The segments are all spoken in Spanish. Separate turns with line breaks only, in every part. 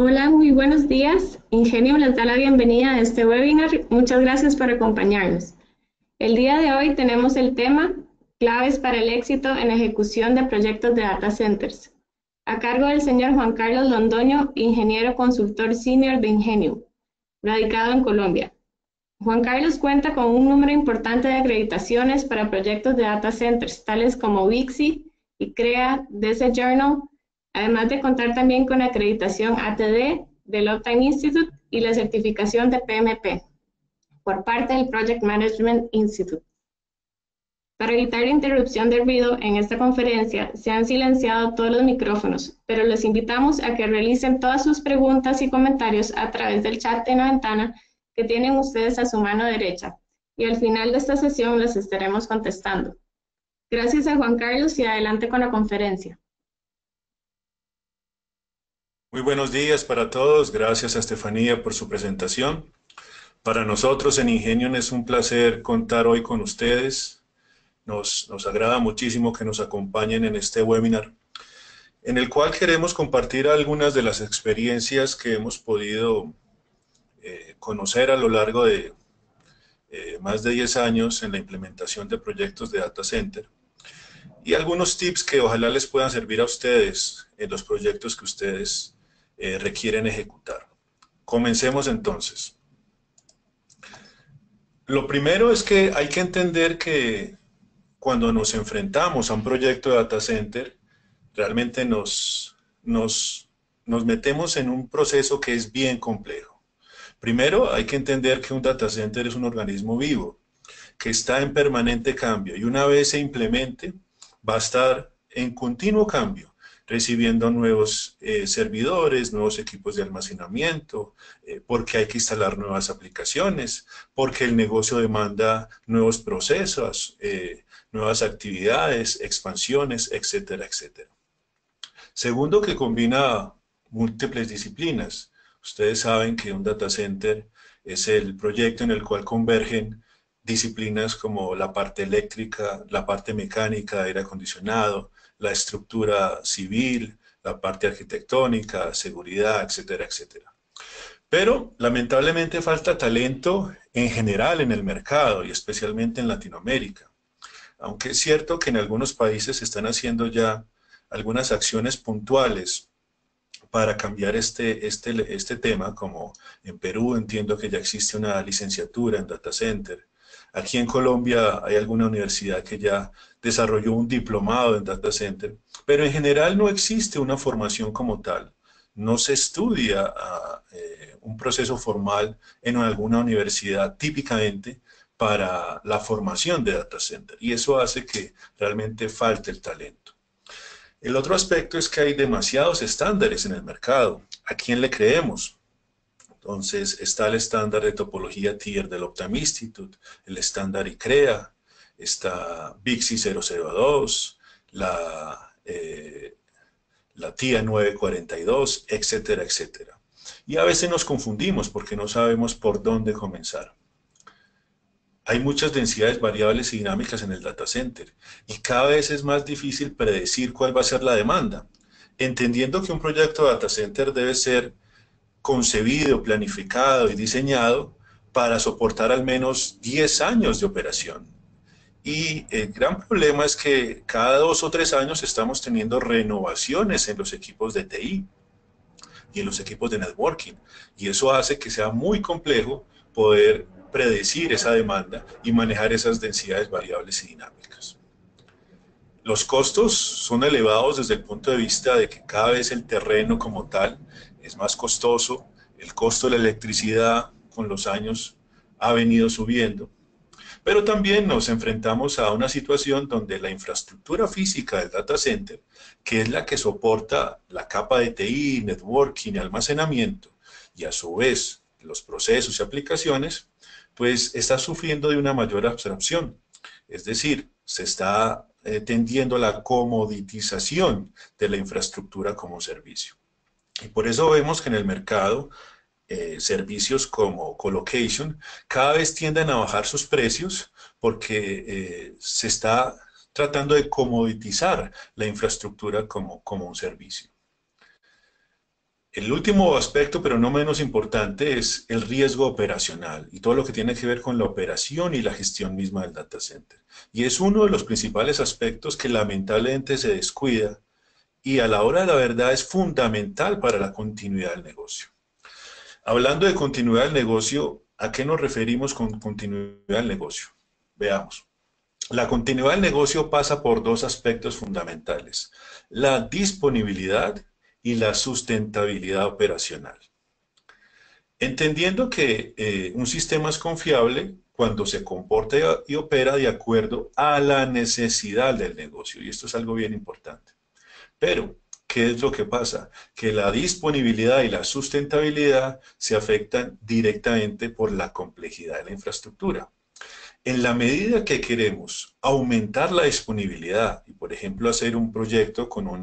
Hola, muy buenos días. Ingenio les da la bienvenida a este webinar. Muchas gracias por acompañarnos. El día de hoy tenemos el tema Claves para el éxito en ejecución de proyectos de data centers, a cargo del señor Juan Carlos Londoño, ingeniero consultor senior de Ingenio, radicado en Colombia. Juan Carlos cuenta con un número importante de acreditaciones para proyectos de data centers, tales como WIXI, ICREA, DC Journal, además de contar también con acreditación ATD del Uptime Institute y la certificación de PMP por parte del Project Management Institute. Para evitar la interrupción de ruido en esta conferencia, se han silenciado todos los micrófonos, pero los invitamos a que realicen todas sus preguntas y comentarios a través del chat en la ventana que tienen ustedes a su mano derecha, y al final de esta sesión les estaremos contestando. Gracias a Juan Carlos y adelante con la conferencia.
Muy buenos días para todos. Gracias a Estefanía por su presentación. Para nosotros en Ingenium es un placer contar hoy con ustedes. Nos agrada muchísimo que nos acompañen en este webinar, en el cual queremos compartir algunas de las experiencias que hemos podido conocer a lo largo de más de 10 años en la implementación de proyectos de data center y algunos tips que ojalá les puedan servir a ustedes en los proyectos que ustedes requieren ejecutar. Comencemos entonces. Lo primero es que hay que entender que cuando nos enfrentamos a un proyecto de data center, realmente nos metemos en un proceso que es bien complejo. Primero, hay que entender que un data center es un organismo vivo, que está en permanente cambio y una vez se implemente, va a estar en continuo cambio, recibiendo nuevos servidores, nuevos equipos de almacenamiento, porque hay que instalar nuevas aplicaciones, porque el negocio demanda nuevos procesos, nuevas actividades, expansiones, etcétera, etcétera. Segundo, que combina múltiples disciplinas. Ustedes saben que un data center es el proyecto en el cual convergen disciplinas como la parte eléctrica, la parte mecánica de aire acondicionado, la estructura civil, la parte arquitectónica, seguridad, etcétera, etcétera. Pero lamentablemente falta talento en general en el mercado y especialmente en Latinoamérica. Aunque es cierto que en algunos países se están haciendo ya algunas acciones puntuales para cambiar este tema, como en Perú entiendo que ya existe una licenciatura en Data Center. Aquí en Colombia hay alguna universidad que ya desarrolló un diplomado en Data Center, pero en general no existe una formación como tal. No se estudia un proceso formal en alguna universidad típicamente para la formación de Data Center y eso hace que realmente falte el talento. El otro aspecto es que hay demasiados estándares en el mercado. ¿A quién le creemos? Entonces está el estándar de topología TIER del Optime Institute, el estándar ICREA, está BIXI 002, la TIA 942, etcétera, etcétera. Y a veces nos confundimos porque no sabemos por dónde comenzar. Hay muchas densidades variables y dinámicas en el data center y cada vez es más difícil predecir cuál va a ser la demanda, entendiendo que un proyecto de data center debe ser concebido, planificado y diseñado para soportar al menos 10 años de operación. Y el gran problema es que cada 2 o 3 años estamos teniendo renovaciones en los equipos de TI y en los equipos de networking. Y eso hace que sea muy complejo poder predecir esa demanda y manejar esas densidades variables y dinámicas. Los costos son elevados desde el punto de vista de que cada vez el terreno como tal es más costoso, el costo de la electricidad con los años ha venido subiendo, pero también nos enfrentamos a una situación donde la infraestructura física del data center, que es la que soporta la capa de TI, networking y almacenamiento, y a su vez los procesos y aplicaciones, pues está sufriendo de una mayor abstracción. Es decir, se está tendiendo a la comoditización de la infraestructura como servicio. Y por eso vemos que en el mercado servicios como colocation cada vez tienden a bajar sus precios porque se está tratando de comoditizar la infraestructura como un servicio. El último aspecto, pero no menos importante, es el riesgo operacional y todo lo que tiene que ver con la operación y la gestión misma del data center. Y es uno de los principales aspectos que lamentablemente se descuida y a la hora de la verdad es fundamental para la continuidad del negocio. Hablando de continuidad del negocio, ¿a qué nos referimos con continuidad del negocio? Veamos. La continuidad del negocio pasa por dos aspectos fundamentales: la disponibilidad y la sustentabilidad operacional. Entendiendo que un sistema es confiable cuando se comporta y opera de acuerdo a la necesidad del negocio, y esto es algo bien importante. Pero, ¿qué es lo que pasa? Que la disponibilidad y la sustentabilidad se afectan directamente por la complejidad de la infraestructura. En la medida que queremos aumentar la disponibilidad y, por ejemplo, hacer un proyecto con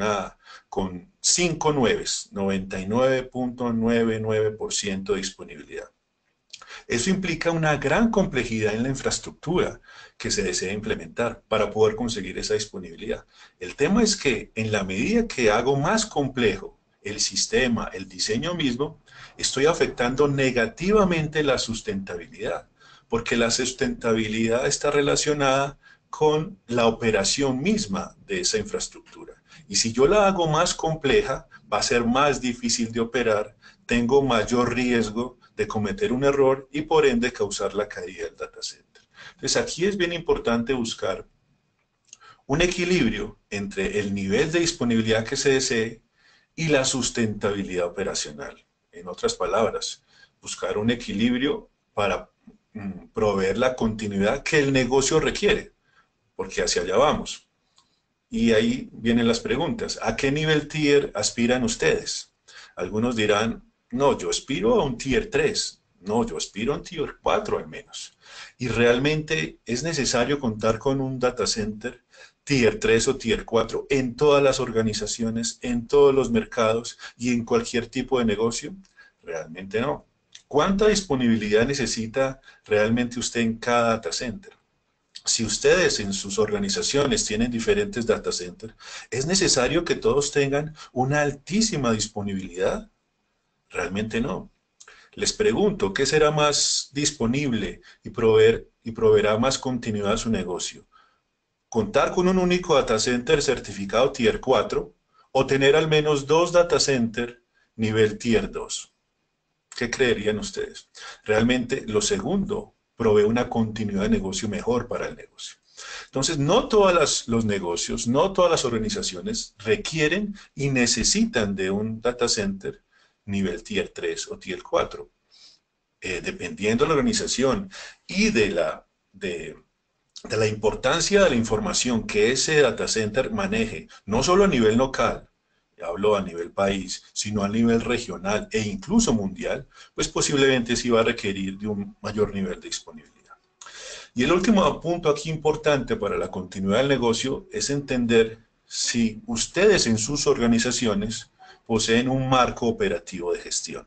5 nueves, 99.99% de disponibilidad, eso implica una gran complejidad en la infraestructura que se desea implementar para poder conseguir esa disponibilidad. El tema es que en la medida que hago más complejo el sistema, el diseño mismo, estoy afectando negativamente la sustentabilidad, porque la sustentabilidad está relacionada con la operación misma de esa infraestructura. Y si yo la hago más compleja, va a ser más difícil de operar, tengo mayor riesgo de cometer un error y por ende causar la caída del data center. Entonces aquí es bien importante buscar un equilibrio entre el nivel de disponibilidad que se desee y la sustentabilidad operacional. En otras palabras, buscar un equilibrio para proveer la continuidad que el negocio requiere, porque hacia allá vamos. Y ahí vienen las preguntas. ¿A qué nivel tier aspiran ustedes? Algunos dirán, no, yo aspiro a un tier 3. No, yo aspiro a un tier 4 al menos. Y realmente es necesario contar con un data center tier 3 o tier 4 en todas las organizaciones, en todos los mercados y en cualquier tipo de negocio. Realmente no. ¿Cuánta disponibilidad necesita realmente usted en cada data center? Si ustedes en sus organizaciones tienen diferentes data centers, ¿es necesario que todos tengan una altísima disponibilidad? Realmente no. Les pregunto, ¿qué será más disponible y proveerá más continuidad a su negocio? ¿Contar con un único data center certificado Tier 4 o tener al menos dos data centers nivel Tier 2? ¿Qué creerían ustedes? Realmente lo segundo provee una continuidad de negocio mejor para el negocio. Entonces, no todos los negocios, no todas las organizaciones requieren y necesitan de un data center nivel Tier 3 o Tier 4. Dependiendo de la organización y de la importancia de la información que ese data center maneje, no solo a nivel local, hablo a nivel país, sino a nivel regional e incluso mundial, pues posiblemente sí va a requerir de un mayor nivel de disponibilidad. Y el último punto aquí importante para la continuidad del negocio es entender si ustedes en sus organizaciones poseen un marco operativo de gestión.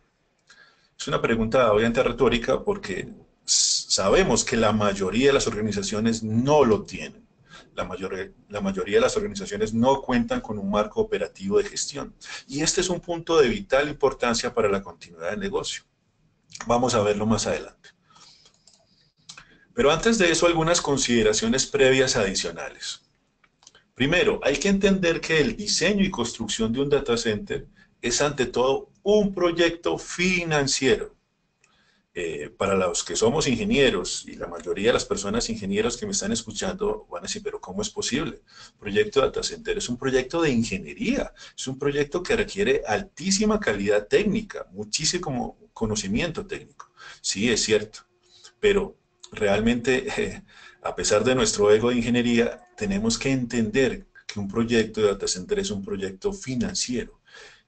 Es una pregunta obviamente retórica porque sabemos que la mayoría de las organizaciones no lo tienen. La mayoría de las organizaciones no cuentan con un marco operativo de gestión. Y este es un punto de vital importancia para la continuidad del negocio. Vamos a verlo más adelante. Pero antes de eso, algunas consideraciones previas adicionales. Primero, hay que entender que el diseño y construcción de un data center es ante todo un proyecto financiero. Para los que somos ingenieros, y la mayoría de las personas ingenieros que me están escuchando van a decir, pero ¿cómo es posible? Proyecto Data Center es un proyecto de ingeniería, es un proyecto que requiere altísima calidad técnica, muchísimo conocimiento técnico. Sí, es cierto, pero realmente, a pesar de nuestro ego de ingeniería, tenemos que entender que un proyecto de Data Center es un proyecto financiero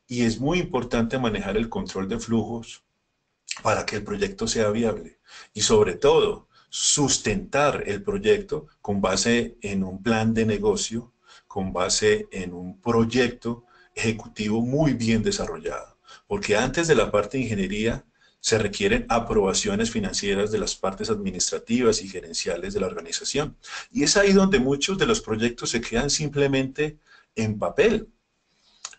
y es muy importante manejar el control de flujos para que el proyecto sea viable y sobre todo sustentar el proyecto con base en un plan de negocio, con base en un proyecto ejecutivo muy bien desarrollado. Porque antes de la parte de ingeniería se requieren aprobaciones financieras de las partes administrativas y gerenciales de la organización. Y es ahí donde muchos de los proyectos se quedan simplemente en papel.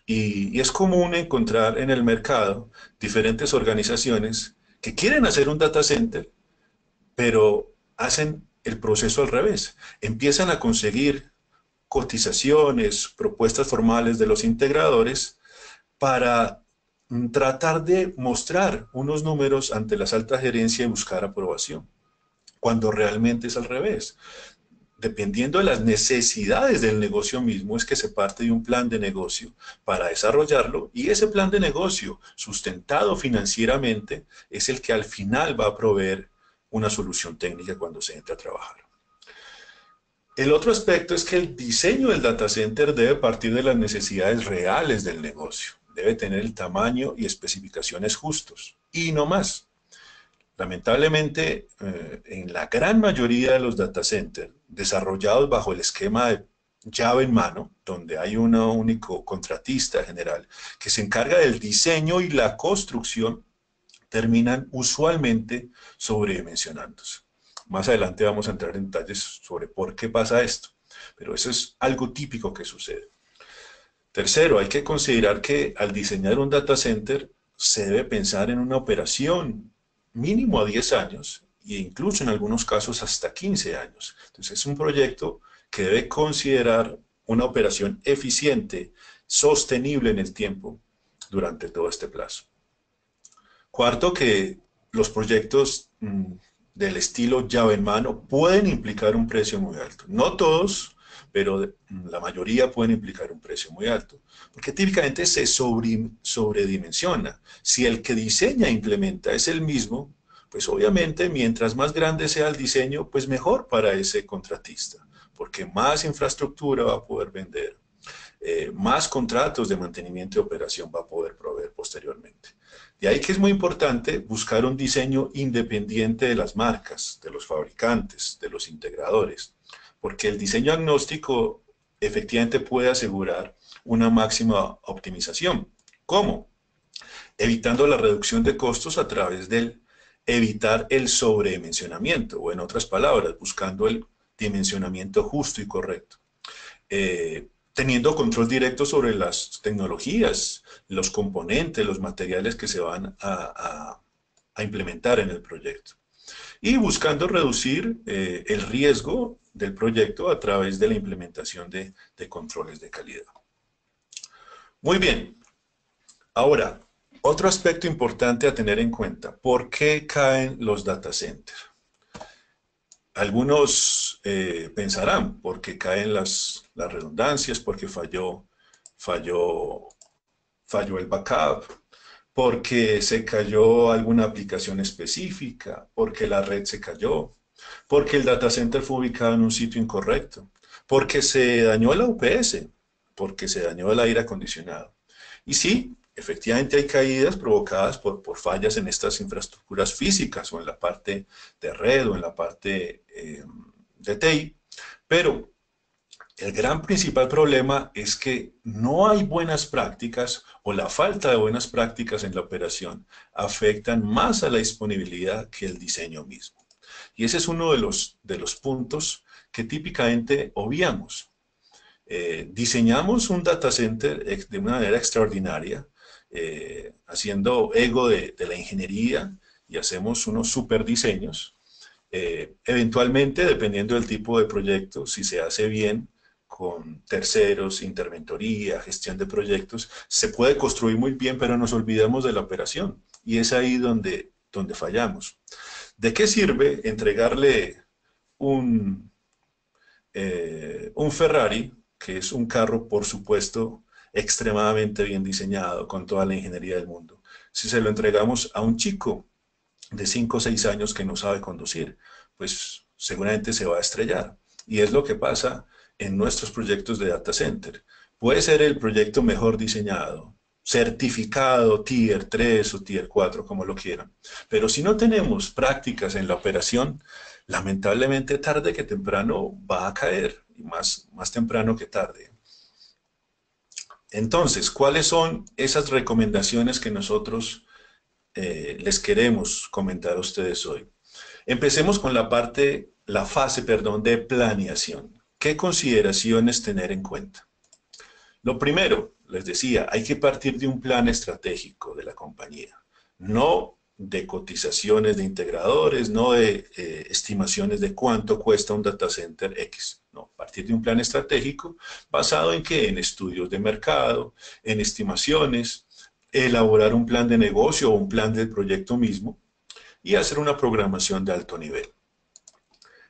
Y es común encontrar en el mercado diferentes organizaciones que quieren hacer un data center, pero hacen el proceso al revés. Empiezan a conseguir cotizaciones, propuestas formales de los integradores para tratar de mostrar unos números ante las altas gerencias y buscar aprobación, cuando realmente es al revés. Dependiendo de las necesidades del negocio mismo, es que se parte de un plan de negocio para desarrollarlo, y ese plan de negocio, sustentado financieramente, es el que al final va a proveer una solución técnica cuando se entre a trabajar. El otro aspecto es que el diseño del data center debe partir de las necesidades reales del negocio. Debe tener el tamaño y especificaciones justos, y no más. Lamentablemente, en la gran mayoría de los data centers desarrollados bajo el esquema de llave en mano, donde hay un único contratista general que se encarga del diseño y la construcción, terminan usualmente sobredimensionándose. Más adelante vamos a entrar en detalles sobre por qué pasa esto, pero eso es algo típico que sucede. Tercero, hay que considerar que al diseñar un data center se debe pensar en una operación mínimo a 10 años e incluso en algunos casos hasta 15 años. Entonces es un proyecto que debe considerar una operación eficiente, sostenible en el tiempo durante todo este plazo. Cuarto, que los proyectos del estilo llave en mano pueden implicar un precio muy alto. No todos, pero la mayoría pueden implicar un precio muy alto, porque típicamente se sobredimensiona. Si el que diseña e implementa es el mismo, pues obviamente mientras más grande sea el diseño, pues mejor para ese contratista, porque más infraestructura va a poder vender, más contratos de mantenimiento y operación va a poder proveer posteriormente. De ahí que es muy importante buscar un diseño independiente de las marcas, de los fabricantes, de los integradores, porque el diseño agnóstico efectivamente puede asegurar una máxima optimización. ¿Cómo? Evitando la reducción de costos a través del evitar el sobredimensionamiento, o en otras palabras, buscando el dimensionamiento justo y correcto. Teniendo control directo sobre las tecnologías, los componentes, los materiales que se van a implementar en el proyecto. Y buscando reducir el riesgo del proyecto a través de la implementación de controles de calidad. Muy bien. Ahora, otro aspecto importante a tener en cuenta. ¿Por qué caen los data centers? Algunos pensarán, porque caen las redundancias, porque falló el backup, porque se cayó alguna aplicación específica, porque la red se cayó, porque el data center fue ubicado en un sitio incorrecto, porque se dañó la UPS, porque se dañó el aire acondicionado. Y sí, efectivamente hay caídas provocadas por fallas en estas infraestructuras físicas o en la parte de red o en la parte de TI, pero el gran principal problema es que no hay buenas prácticas o la falta de buenas prácticas en la operación afectan más a la disponibilidad que el diseño mismo. Y ese es uno de los puntos que típicamente obviamos. Diseñamos un data center de una manera extraordinaria, haciendo ego de la ingeniería y hacemos unos super diseños. Eventualmente, dependiendo del tipo de proyecto, si se hace bien, con terceros, interventoría, gestión de proyectos, se puede construir muy bien, pero nos olvidamos de la operación. Y es ahí donde fallamos. ¿De qué sirve entregarle un Ferrari, que es un carro, por supuesto, extremadamente bien diseñado, con toda la ingeniería del mundo, si se lo entregamos a un chico de 5 o 6 años que no sabe conducir? Pues seguramente se va a estrellar. Y es lo que pasa en nuestros proyectos de data center. Puede ser el proyecto mejor diseñado, certificado Tier 3 o Tier 4, como lo quieran. Pero si no tenemos prácticas en la operación, lamentablemente tarde que temprano va a caer, y más temprano que tarde. Entonces, ¿cuáles son esas recomendaciones que nosotros les queremos comentar a ustedes hoy? Empecemos con la fase de planeación. ¿Qué consideraciones tener en cuenta? Lo primero, les decía, hay que partir de un plan estratégico de la compañía, no de cotizaciones de integradores, no de estimaciones de cuánto cuesta un data center X. No, partir de un plan estratégico basado en qué, en estudios de mercado, en estimaciones, elaborar un plan de negocio o un plan del proyecto mismo y hacer una programación de alto nivel.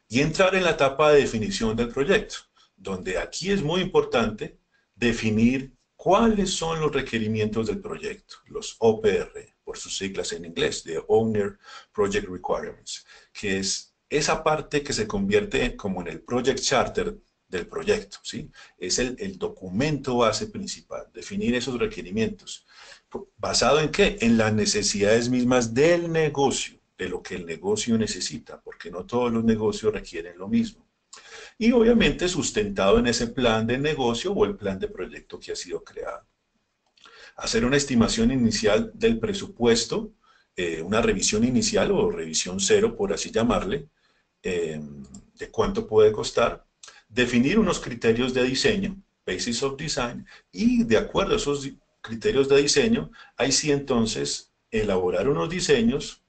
Y entrar en la etapa de definición del proyecto, donde aquí es muy importante definir cuáles son los requerimientos del proyecto, los OPR, por sus siglas en inglés, de Owner Project Requirements, que es esa parte que se convierte como en el Project Charter del proyecto, ¿sí? Es el documento base principal, definir esos requerimientos. ¿Basado en qué? En las necesidades mismas del negocio, de lo que el negocio necesita, porque no todos los negocios requieren lo mismo. Y obviamente sustentado en ese plan de negocio o el plan de proyecto que ha sido creado. Hacer una estimación inicial del presupuesto, una revisión inicial o revisión cero, por así llamarle, de cuánto puede costar. Definir unos criterios de diseño, Basis of Design, y de acuerdo a esos criterios de diseño, ahí sí entonces elaborar unos diseños,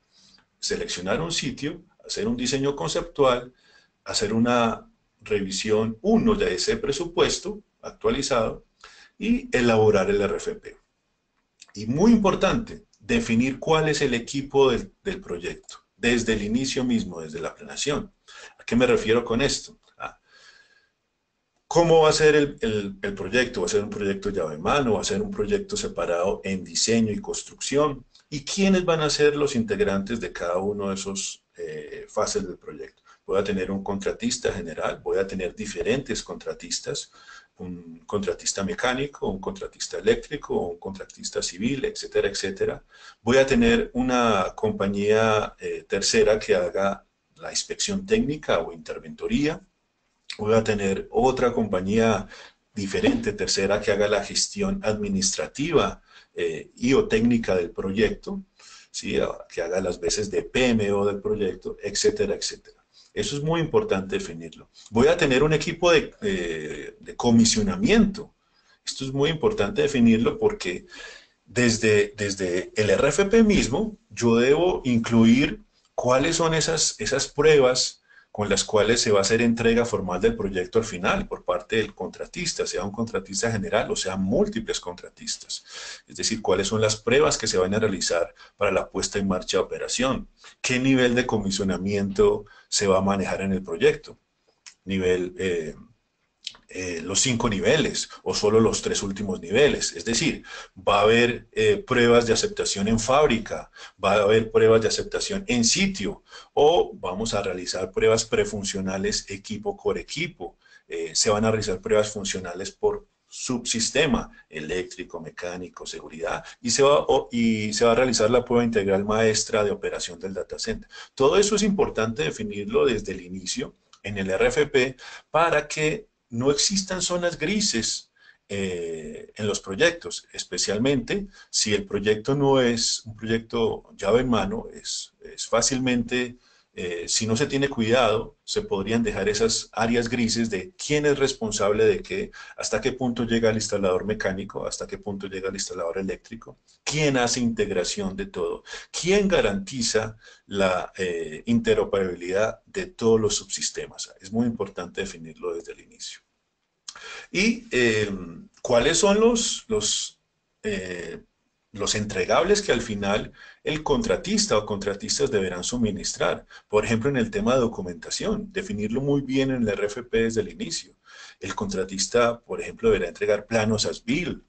seleccionar un sitio, hacer un diseño conceptual, hacer una revisión 1 de ese presupuesto actualizado y elaborar el RFP. Y muy importante, definir cuál es el equipo del proyecto, desde el inicio mismo, desde la planeación. ¿A qué me refiero con esto? ¿Cómo va a ser el proyecto? ¿Va a ser un proyecto llave en mano? ¿Va a ser un proyecto separado en diseño y construcción? ¿Y quiénes van a ser los integrantes de cada uno de esos fases del proyecto? Voy a tener un contratista general, voy a tener diferentes contratistas, un contratista mecánico, un contratista eléctrico, un contratista civil, etcétera, etcétera. Voy a tener una compañía tercera que haga la inspección técnica o interventoría. Voy a tener otra compañía diferente, tercera, que haga la gestión administrativa y o técnica del proyecto, ¿sí? Que haga las veces de PMO del proyecto, etcétera, etcétera. Eso es muy importante definirlo. Voy a tener un equipo de comisionamiento. Esto es muy importante definirlo porque desde el RFP mismo yo debo incluir cuáles son esas pruebas con las cuales se va a hacer entrega formal del proyecto al final por parte del contratista, sea un contratista general o sean múltiples contratistas. Es decir, cuáles son las pruebas que se van a realizar para la puesta en marcha de operación, qué nivel de comisionamiento se va a manejar en el proyecto, los 5 niveles o solo los 3 últimos niveles. Es decir, va a haber pruebas de aceptación en fábrica, va a haber pruebas de aceptación en sitio o vamos a realizar pruebas prefuncionales equipo por equipo. Se van a realizar pruebas funcionales por subsistema, eléctrico, mecánico, seguridad, y se va a realizar la prueba integral maestra de operación del data center. Todo eso es importante definirlo desde el inicio en el RFP para que no existan zonas grises en los proyectos, especialmente si el proyecto no es un proyecto llave en mano, es fácilmente, si no se tiene cuidado, se podrían dejar esas áreas grises de quién es responsable de qué, hasta qué punto llega el instalador mecánico, hasta qué punto llega el instalador eléctrico, quién hace integración de todo, quién garantiza la interoperabilidad de todos los subsistemas. Es muy importante definirlo desde el inicio. Y cuáles son los entregables que al final el contratista o contratistas deberán suministrar. Por ejemplo, en el tema de documentación, definirlo muy bien en el RFP desde el inicio. El contratista, por ejemplo, deberá entregar planos as-built,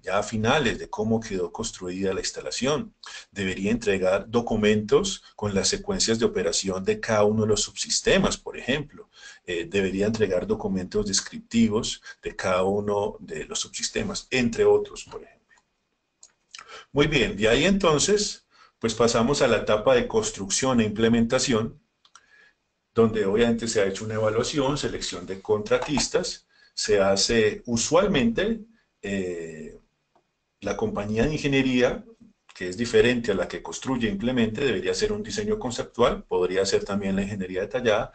ya finales de cómo quedó construida la instalación. Debería entregar documentos con las secuencias de operación de cada uno de los subsistemas, por ejemplo. Debería entregar documentos descriptivos de cada uno de los subsistemas, entre otros, por ejemplo. Muy bien, de ahí entonces, pues pasamos a la etapa de construcción e implementación, donde obviamente se ha hecho una evaluación, selección de contratistas, se hace usualmente la compañía de ingeniería, que es diferente a la que construye e implemente, debería ser un diseño conceptual, podría ser también la ingeniería detallada,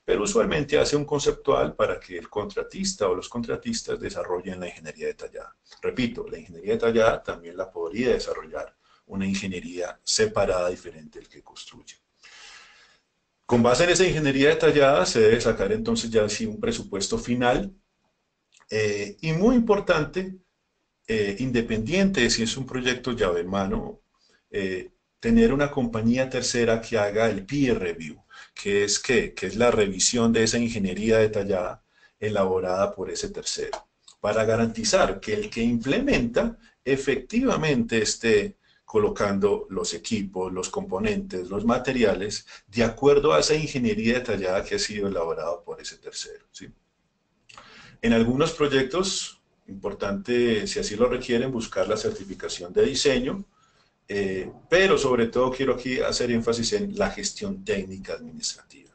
pero usualmente hace un conceptual para que el contratista o los contratistas desarrollen la ingeniería detallada. Repito, la ingeniería detallada también la podría desarrollar una ingeniería separada, diferente del que construye. Con base en esa ingeniería detallada se debe sacar entonces ya sí un presupuesto final y muy importante, independiente de si es un proyecto llave en mano, tener una compañía tercera que haga el peer review, que es la revisión de esa ingeniería detallada elaborada por ese tercero, para garantizar que el que implementa efectivamente esté colocando los equipos, los componentes, los materiales, de acuerdo a esa ingeniería detallada que ha sido elaborada por ese tercero, ¿sí? En algunos proyectos, importante, si así lo requieren, buscar la certificación de diseño, pero sobre todo quiero aquí hacer énfasis en la gestión técnica administrativa.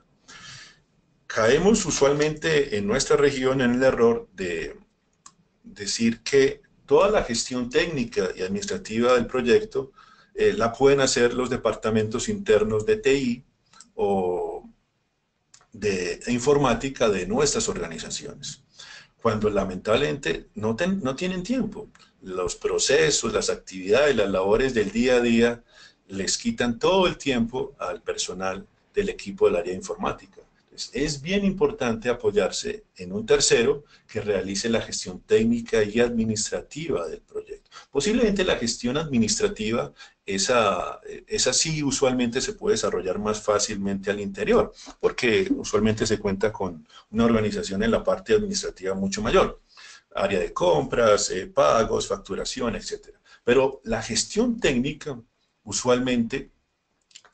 Caemos usualmente en nuestra región en el error de decir que toda la gestión técnica y administrativa del proyecto la pueden hacer los departamentos internos de TI o de informática de nuestras organizaciones, cuando lamentablemente no tienen tiempo. Los procesos, las actividades, las labores del día a día les quitan todo el tiempo al personal del equipo del área de informática. Entonces, es bien importante apoyarse en un tercero que realice la gestión técnica y administrativa del proyecto. Posiblemente la gestión administrativa, esa sí usualmente se puede desarrollar más fácilmente al interior, porque usualmente se cuenta con una organización en la parte administrativa mucho mayor. Área de compras, pagos, facturación, etc. Pero la gestión técnica usualmente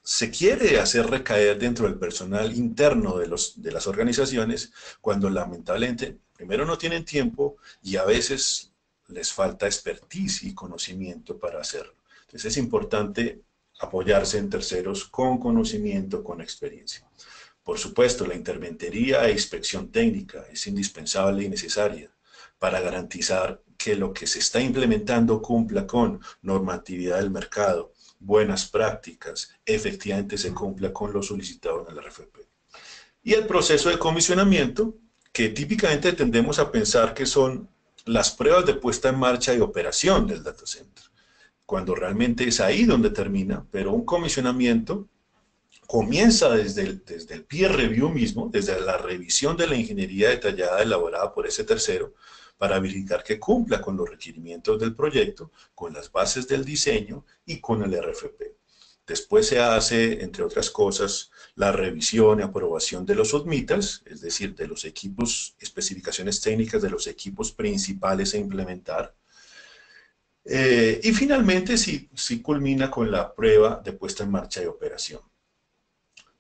se quiere hacer recaer dentro del personal interno de las organizaciones cuando lamentablemente primero no tienen tiempo y a veces les falta expertise y conocimiento para hacerlo. Entonces es importante apoyarse en terceros con conocimiento, con experiencia. Por supuesto, la interventoría e inspección técnica es indispensable y necesaria para garantizar que lo que se está implementando cumpla con normatividad del mercado, buenas prácticas, efectivamente se cumpla con lo solicitado en el RFP. Y el proceso de comisionamiento, que típicamente tendemos a pensar que son las pruebas de puesta en marcha y operación del data center, cuando realmente es ahí donde termina, pero un comisionamiento comienza desde el peer review mismo, desde la revisión de la ingeniería detallada elaborada por ese tercero, para verificar que cumpla con los requerimientos del proyecto, con las bases del diseño y con el RFP. Después se hace, entre otras cosas, la revisión y aprobación de los submittals, es decir, de los equipos, especificaciones técnicas de los equipos principales a implementar. Y finalmente sí culmina con la prueba de puesta en marcha de operación.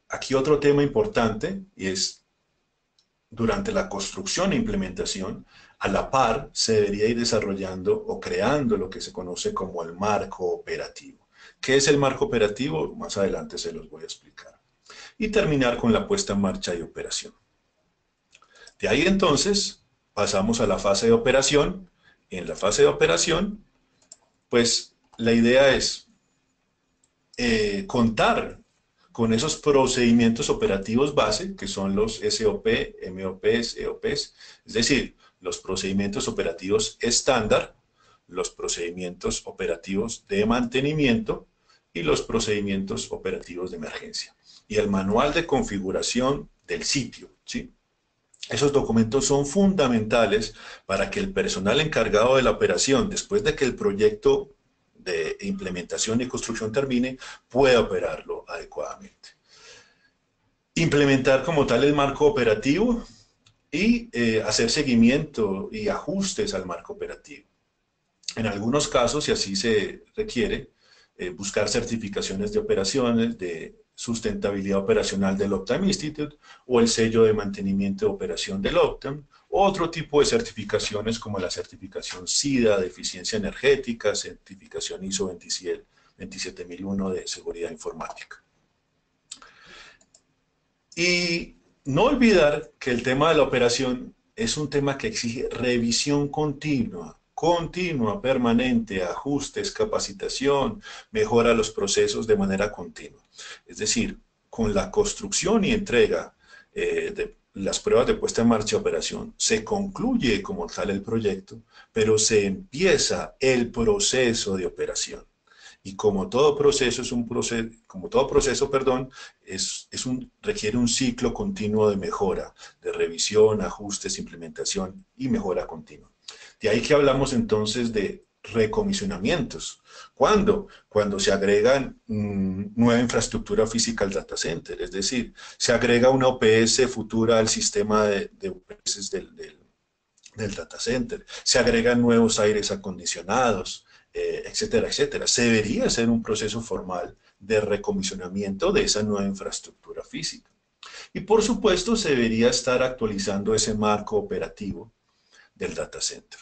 Aquí otro tema importante y es durante la construcción e implementación, a la par se debería ir desarrollando o creando lo que se conoce como el marco operativo. ¿Qué es el marco operativo? Más adelante se los voy a explicar. Y terminar con la puesta en marcha y operación. De ahí entonces pasamos a la fase de operación. En la fase de operación, pues la idea es contar con esos procedimientos operativos base, que son los SOP, MOPs, EOPs, es decir, los procedimientos operativos estándar, los procedimientos operativos de mantenimiento y los procedimientos operativos de emergencia. Y el manual de configuración del sitio, ¿sí? Esos documentos son fundamentales para que el personal encargado de la operación, después de que el proyecto de implementación y construcción termine, pueda operarlo adecuadamente. Implementar como tal el marco operativo y hacer seguimiento y ajustes al marco operativo. En algunos casos, si así se requiere, buscar certificaciones de operaciones, de sustentabilidad operacional del Optime Institute o el sello de mantenimiento de operación del Optime, o otro tipo de certificaciones como la certificación SIDA de eficiencia energética, certificación ISO 27001 de seguridad informática. Y no olvidar que el tema de la operación es un tema que exige revisión continua, permanente, ajustes, capacitación, mejora los procesos de manera continua. Es decir, con la construcción y entrega de las pruebas de puesta en marcha de operación, se concluye como tal el proyecto, pero se empieza el proceso de operación. Y como todo proceso requiere un ciclo continuo de mejora, de revisión, ajustes, implementación y mejora continua. De ahí que hablamos entonces de recomisionamientos. ¿Cuándo? Cuando se agrega nueva infraestructura física al data center, es decir, se agrega una OPS futura al sistema de OPS del data center, se agregan nuevos aires acondicionados, etcétera, etcétera. Se debería hacer un proceso formal de recomisionamiento de esa nueva infraestructura física. Y por supuesto se debería estar actualizando ese marco operativo del data center.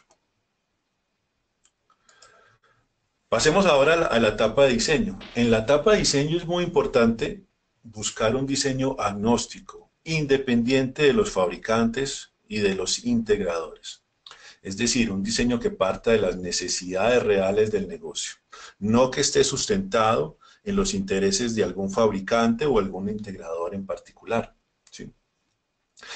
Pasemos ahora a la etapa de diseño. En la etapa de diseño es muy importante buscar un diseño agnóstico, independiente de los fabricantes y de los integradores. Es decir, un diseño que parta de las necesidades reales del negocio, no que esté sustentado en los intereses de algún fabricante o algún integrador en particular, ¿sí?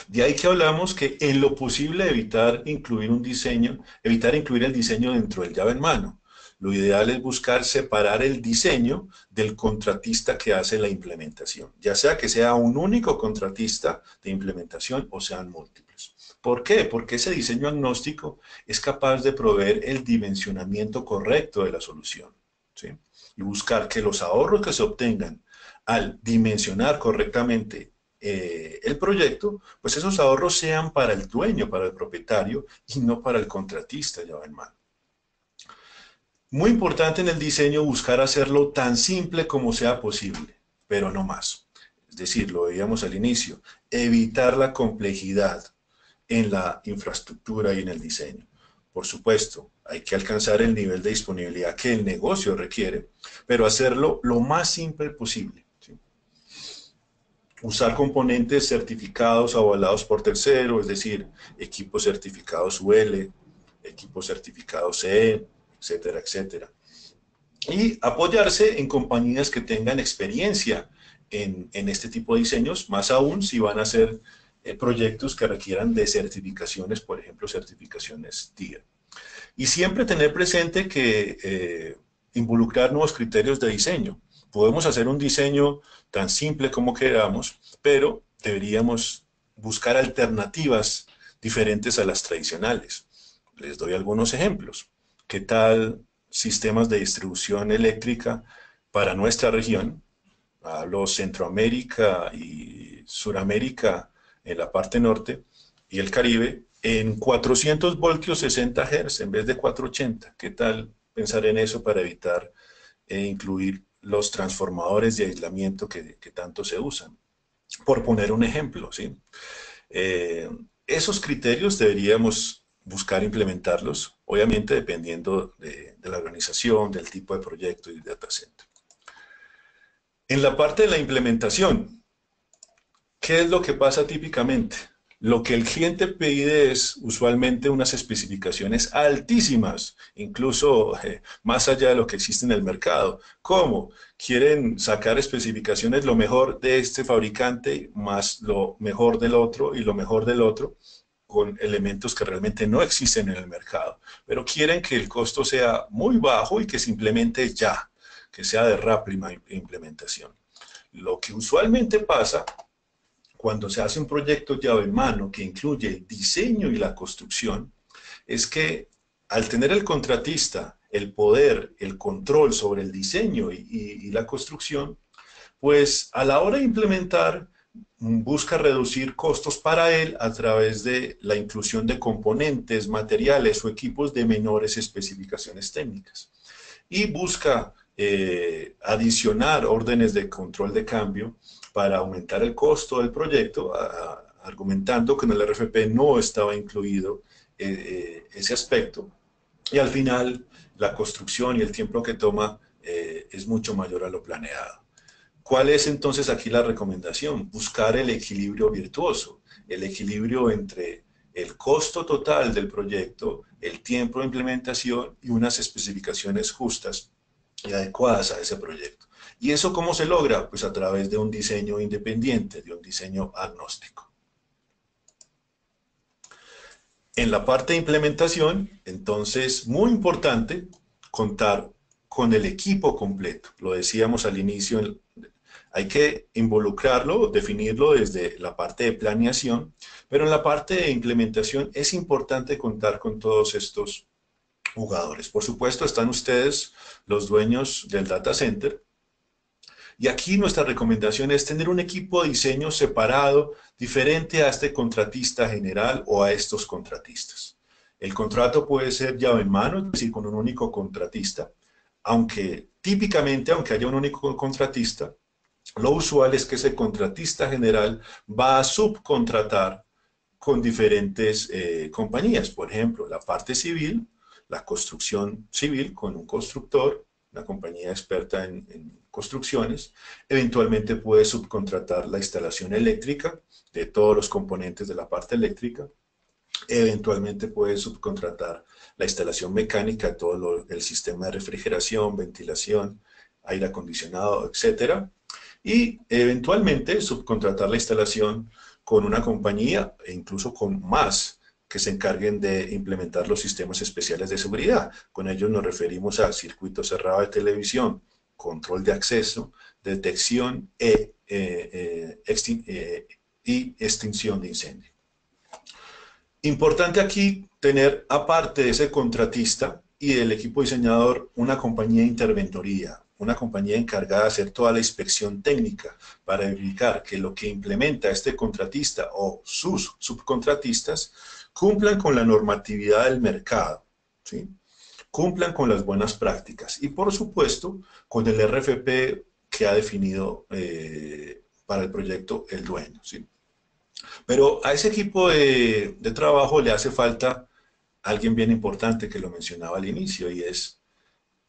De ahí que hablamos que en lo posible evitar incluir el diseño dentro del llave en mano. Lo ideal es buscar separar el diseño del contratista que hace la implementación, ya sea que sea un único contratista de implementación o sean múltiples. ¿Por qué? Porque ese diseño agnóstico es capaz de proveer el dimensionamiento correcto de la solución, ¿sí? Y buscar que los ahorros que se obtengan al dimensionar correctamente el proyecto, pues esos ahorros sean para el dueño, para el propietario, y no para el contratista llave en mano. Muy importante en el diseño buscar hacerlo tan simple como sea posible, pero no más. Es decir, lo veíamos al inicio, evitar la complejidad en la infraestructura y en el diseño. Por supuesto, hay que alcanzar el nivel de disponibilidad que el negocio requiere, pero hacerlo lo más simple posible, ¿sí? Usar componentes certificados avalados por tercero, es decir, equipos certificados UL, equipos certificados CE, etcétera, etcétera. Y apoyarse en compañías que tengan experiencia en este tipo de diseños, más aún si van a ser proyectos que requieran de certificaciones, por ejemplo, certificaciones TIA. Y siempre tener presente que involucrar nuevos criterios de diseño. Podemos hacer un diseño tan simple como queramos, pero deberíamos buscar alternativas diferentes a las tradicionales. Les doy algunos ejemplos. ¿Qué tal sistemas de distribución eléctrica para nuestra región? Hablo Centroamérica y Suramérica en la parte norte y el Caribe en 400 voltios 60 Hz en vez de 480. ¿Qué tal pensar en eso para evitar incluir los transformadores de aislamiento que tanto se usan? Por poner un ejemplo, ¿sí? Esos criterios deberíamos buscar implementarlos, obviamente dependiendo de la organización, del tipo de proyecto y de data center. En la parte de la implementación, ¿qué es lo que pasa típicamente? Lo que el cliente pide es usualmente unas especificaciones altísimas, incluso más allá de lo que existe en el mercado. ¿Cómo? Quieren sacar especificaciones lo mejor de este fabricante más lo mejor del otro y lo mejor del otro, con elementos que realmente no existen en el mercado, pero quieren que el costo sea muy bajo y que se implemente ya, que sea de rápida implementación. Lo que usualmente pasa cuando se hace un proyecto llave en mano que incluye el diseño y la construcción, es que al tener el contratista el poder, el control sobre el diseño y la construcción, pues a la hora de implementar busca reducir costos para él a través de la inclusión de componentes, materiales o equipos de menores especificaciones técnicas. Y busca adicionar órdenes de control de cambio para aumentar el costo del proyecto, argumentando que en el RFP no estaba incluido ese aspecto. Y al final, la construcción y el tiempo que toma es mucho mayor a lo planeado. ¿Cuál es entonces aquí la recomendación? Buscar el equilibrio virtuoso, el equilibrio entre el costo total del proyecto, el tiempo de implementación y unas especificaciones justas y adecuadas a ese proyecto. ¿Y eso cómo se logra? Pues a través de un diseño independiente, de un diseño agnóstico. En la parte de implementación, entonces, muy importante contar con el equipo completo. Lo decíamos al inicio, hay que involucrarlo, definirlo desde la parte de planeación, pero en la parte de implementación es importante contar con todos estos jugadores. Por supuesto, están ustedes, los dueños del data center, y aquí nuestra recomendación es tener un equipo de diseño separado, diferente a este contratista general o a estos contratistas. El contrato puede ser llave en mano, es decir, con un único contratista, aunque típicamente, aunque haya un único contratista, lo usual es que ese contratista general va a subcontratar con diferentes compañías. Por ejemplo, la parte civil, la construcción civil con un constructor, una compañía experta en construcciones, eventualmente puede subcontratar la instalación eléctrica de todos los componentes de la parte eléctrica, eventualmente puede subcontratar la instalación mecánica, todo el sistema de refrigeración, ventilación, aire acondicionado, etcétera, y eventualmente subcontratar la instalación con una compañía e incluso con más que se encarguen de implementar los sistemas especiales de seguridad. Con ellos nos referimos a circuito cerrado de televisión, control de acceso, detección y extinción de incendio. Importante aquí tener, aparte de ese contratista y del equipo diseñador, una compañía de interventoría, una compañía encargada de hacer toda la inspección técnica para verificar que lo que implementa este contratista o sus subcontratistas cumplan con la normatividad del mercado, ¿sí? Cumplan con las buenas prácticas y, por supuesto, con el RFP que ha definido para el proyecto el dueño, ¿sí? Pero a ese equipo de trabajo le hace falta alguien bien importante que lo mencionaba al inicio y es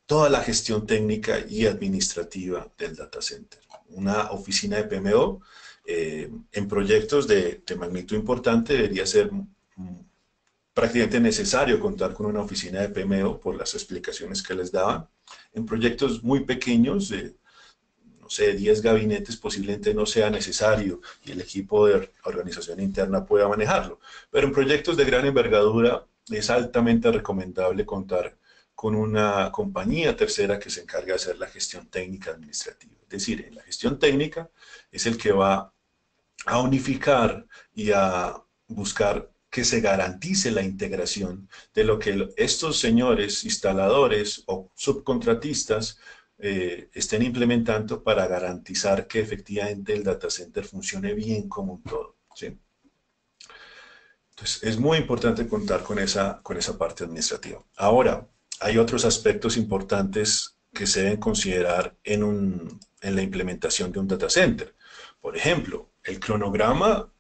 toda la gestión técnica y administrativa del data center. Una oficina de PMO en proyectos de magnitud importante debería ser prácticamente necesario contar con una oficina de PMO por las explicaciones que les daban. En proyectos muy pequeños, no sé, 10 gabinetes posiblemente no sea necesario y el equipo de organización interna pueda manejarlo. Pero en proyectos de gran envergadura es altamente recomendable contar con una compañía tercera que se encargue de hacer la gestión técnica administrativa. Es decir, en la gestión técnica es el que va a unificar y a buscar que se garantice la integración de lo que estos señores instaladores o subcontratistas estén implementando para garantizar que efectivamente el data center funcione bien como un todo, ¿sí? Entonces, es muy importante contar con esa parte administrativa. Ahora, hay otros aspectos importantes que se deben considerar en la implementación de un data center. Por ejemplo, el cronograma,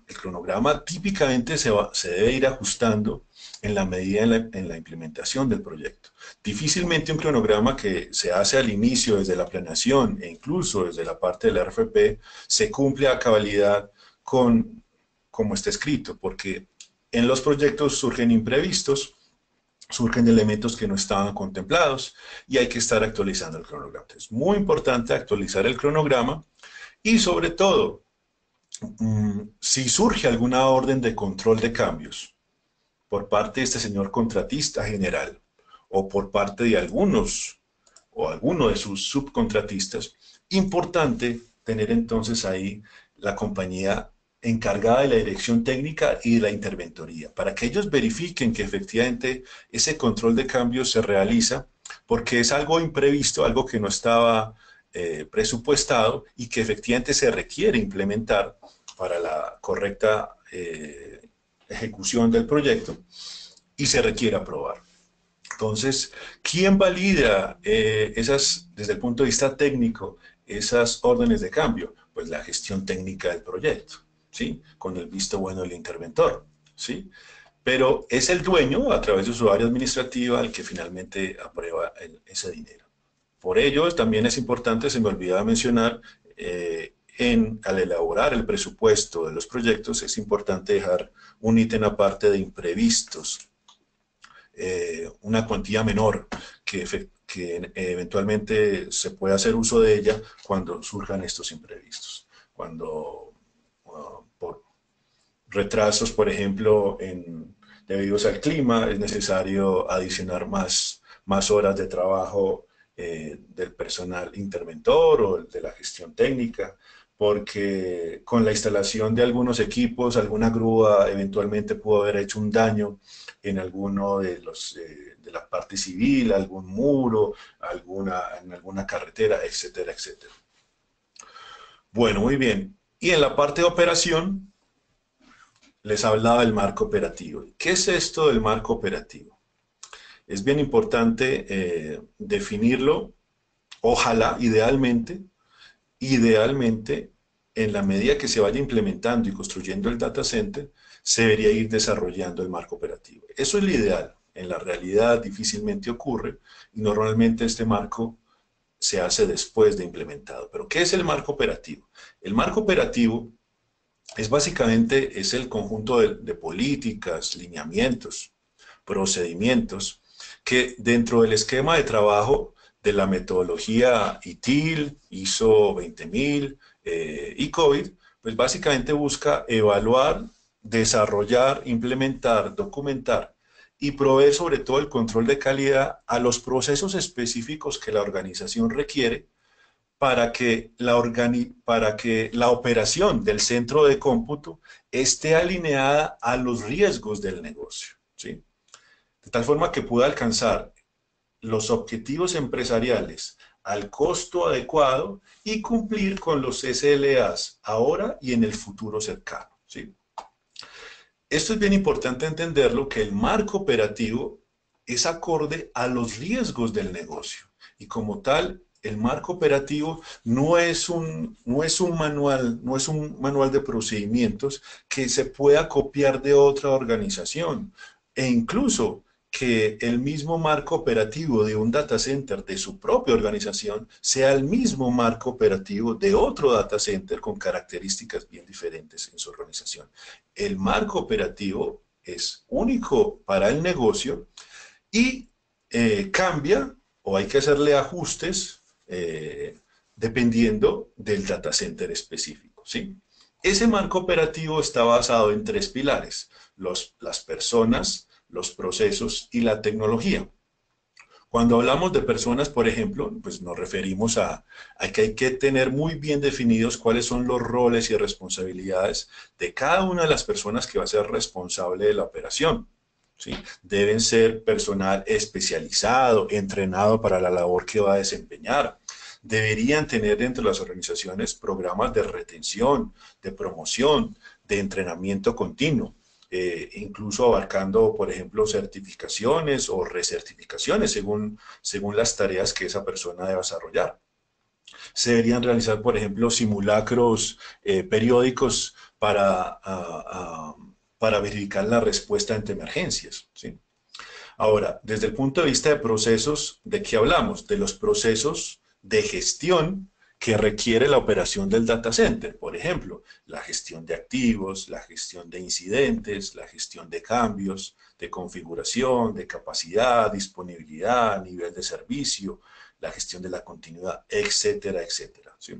el cronograma típicamente se debe ir ajustando en la medida en la implementación del proyecto. Difícilmente un cronograma que se hace al inicio desde la planeación e incluso desde la parte del RFP se cumple a cabalidad con como está escrito, porque en los proyectos surgen imprevistos, surgen elementos que no estaban contemplados y hay que estar actualizando el cronograma. Es muy importante actualizar el cronograma y sobre todo, si surge alguna orden de control de cambios por parte de este señor contratista general o por parte de algunos o alguno de sus subcontratistas, importante tener entonces ahí la compañía encargada de la dirección técnica y de la interventoría, para que ellos verifiquen que efectivamente ese control de cambios se realiza, porque es algo imprevisto, algo que no estaba presupuestado y que efectivamente se requiere implementar para la correcta ejecución del proyecto y se requiere aprobar. Entonces, ¿quién valida desde el punto de vista técnico, esas órdenes de cambio? Pues la gestión técnica del proyecto, ¿sí? Con el visto bueno del interventor, ¿sí? Pero es el dueño, a través de su área administrativa, el que finalmente aprueba ese dinero. Por ello, también es importante, se me olvidaba mencionar, al elaborar el presupuesto de los proyectos, es importante dejar un ítem aparte de imprevistos, una cuantía menor que eventualmente se pueda hacer uso de ella cuando surjan estos imprevistos. Cuando por retrasos, por ejemplo, debidos al clima, es necesario adicionar más horas de trabajo del personal interventor o de la gestión técnica, porque con la instalación de algunos equipos, alguna grúa eventualmente pudo haber hecho un daño en alguno de la parte civil, algún muro, en alguna carretera, etcétera, etcétera. Bueno, muy bien. Y en la parte de operación, les hablaba del marco operativo. ¿Qué es esto del marco operativo? Es bien importante definirlo, ojalá, idealmente, en la medida que se vaya implementando y construyendo el data center, se debería ir desarrollando el marco operativo. Eso es lo ideal. En la realidad difícilmente ocurre y normalmente este marco se hace después de implementado. Pero ¿qué es el marco operativo? El marco operativo es el conjunto de políticas, lineamientos, procedimientos que dentro del esquema de trabajo de la metodología ITIL, ISO 20000 y COVID, pues básicamente busca evaluar, desarrollar, implementar, documentar y proveer sobre todo el control de calidad a los procesos específicos que la organización requiere para que la operación del centro de cómputo esté alineada a los riesgos del negocio, ¿sí? De tal forma que pueda alcanzar los objetivos empresariales al costo adecuado y cumplir con los SLAs ahora y en el futuro cercano, ¿sí? Esto es bien importante entenderlo, que el marco operativo es acorde a los riesgos del negocio y como tal el marco operativo no es un manual de procedimientos que se pueda copiar de otra organización e incluso que el mismo marco operativo de un data center de su propia organización sea el mismo marco operativo de otro data center con características bien diferentes en su organización. El marco operativo es único para el negocio y cambia o hay que hacerle ajustes dependiendo del data center específico, ¿sí? Ese marco operativo está basado en tres pilares: las personas, los procesos y la tecnología. Cuando hablamos de personas, por ejemplo, pues nos referimos a que hay que tener muy bien definidos cuáles son los roles y responsabilidades de cada una de las personas que va a ser responsable de la operación, ¿sí? Deben ser personal especializado, entrenado para la labor que va a desempeñar. Deberían tener dentro de las organizaciones programas de retención, de promoción, de entrenamiento continuo. Incluso abarcando, por ejemplo, certificaciones o recertificaciones según las tareas que esa persona debe desarrollar. Se deberían realizar, por ejemplo, simulacros periódicos para verificar la respuesta ante emergencias, ¿sí? Ahora, desde el punto de vista de procesos, ¿de qué hablamos? De los procesos de gestión que requiere la operación del data center. Por ejemplo, la gestión de activos, la gestión de incidentes, la gestión de cambios, de configuración, de capacidad, disponibilidad, nivel de servicio, la gestión de la continuidad, etcétera, etcétera, ¿sí?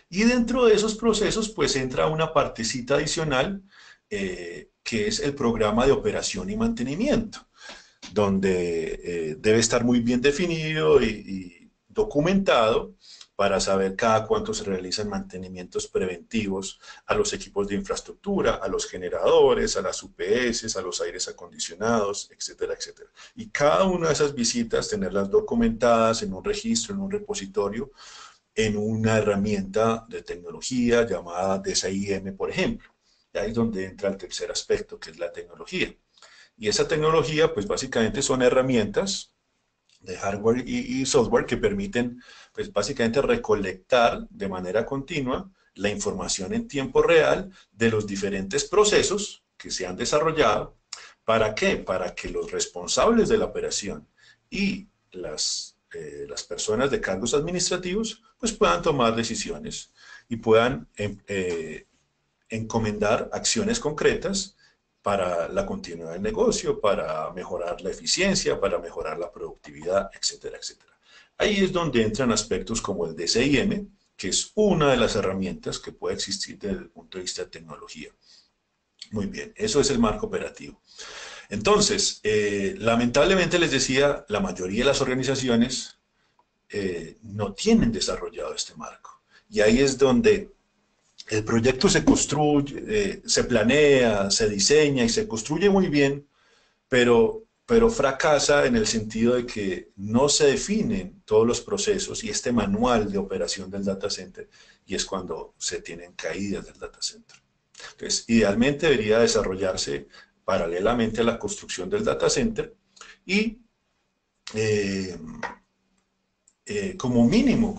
Y dentro de esos procesos, pues entra una partecita adicional que es el programa de operación y mantenimiento, donde debe estar muy bien definido y documentado para saber cada cuánto se realizan mantenimientos preventivos a los equipos de infraestructura, a los generadores, a las UPS, a los aires acondicionados, etcétera, etcétera. Y cada una de esas visitas tenerlas documentadas en un registro, en un repositorio, en una herramienta de tecnología llamada DSIM, por ejemplo. Y ahí es donde entra el tercer aspecto, que es la tecnología. Y esa tecnología, pues básicamente son herramientas de hardware y software que permiten, pues básicamente recolectar de manera continua la información en tiempo real de los diferentes procesos que se han desarrollado. ¿Para qué? Para que los responsables de la operación y las personas de cargos administrativos, pues puedan tomar decisiones y puedan encomendar acciones concretas para la continuidad del negocio, para mejorar la eficiencia, para mejorar la productividad, etcétera, etcétera. Ahí es donde entran aspectos como el DCIM, que es una de las herramientas que puede existir desde el punto de vista de tecnología. Muy bien, eso es el marco operativo. Entonces, lamentablemente les decía, la mayoría de las organizaciones no tienen desarrollado este marco. Y ahí es donde el proyecto se construye, se planea, se diseña y se construye muy bien, pero fracasa en el sentido de que no se definen todos los procesos y este manual de operación del data center, y es cuando se tienen caídas del data center. Entonces, idealmente debería desarrollarse paralelamente a la construcción del data center y eh, como mínimo,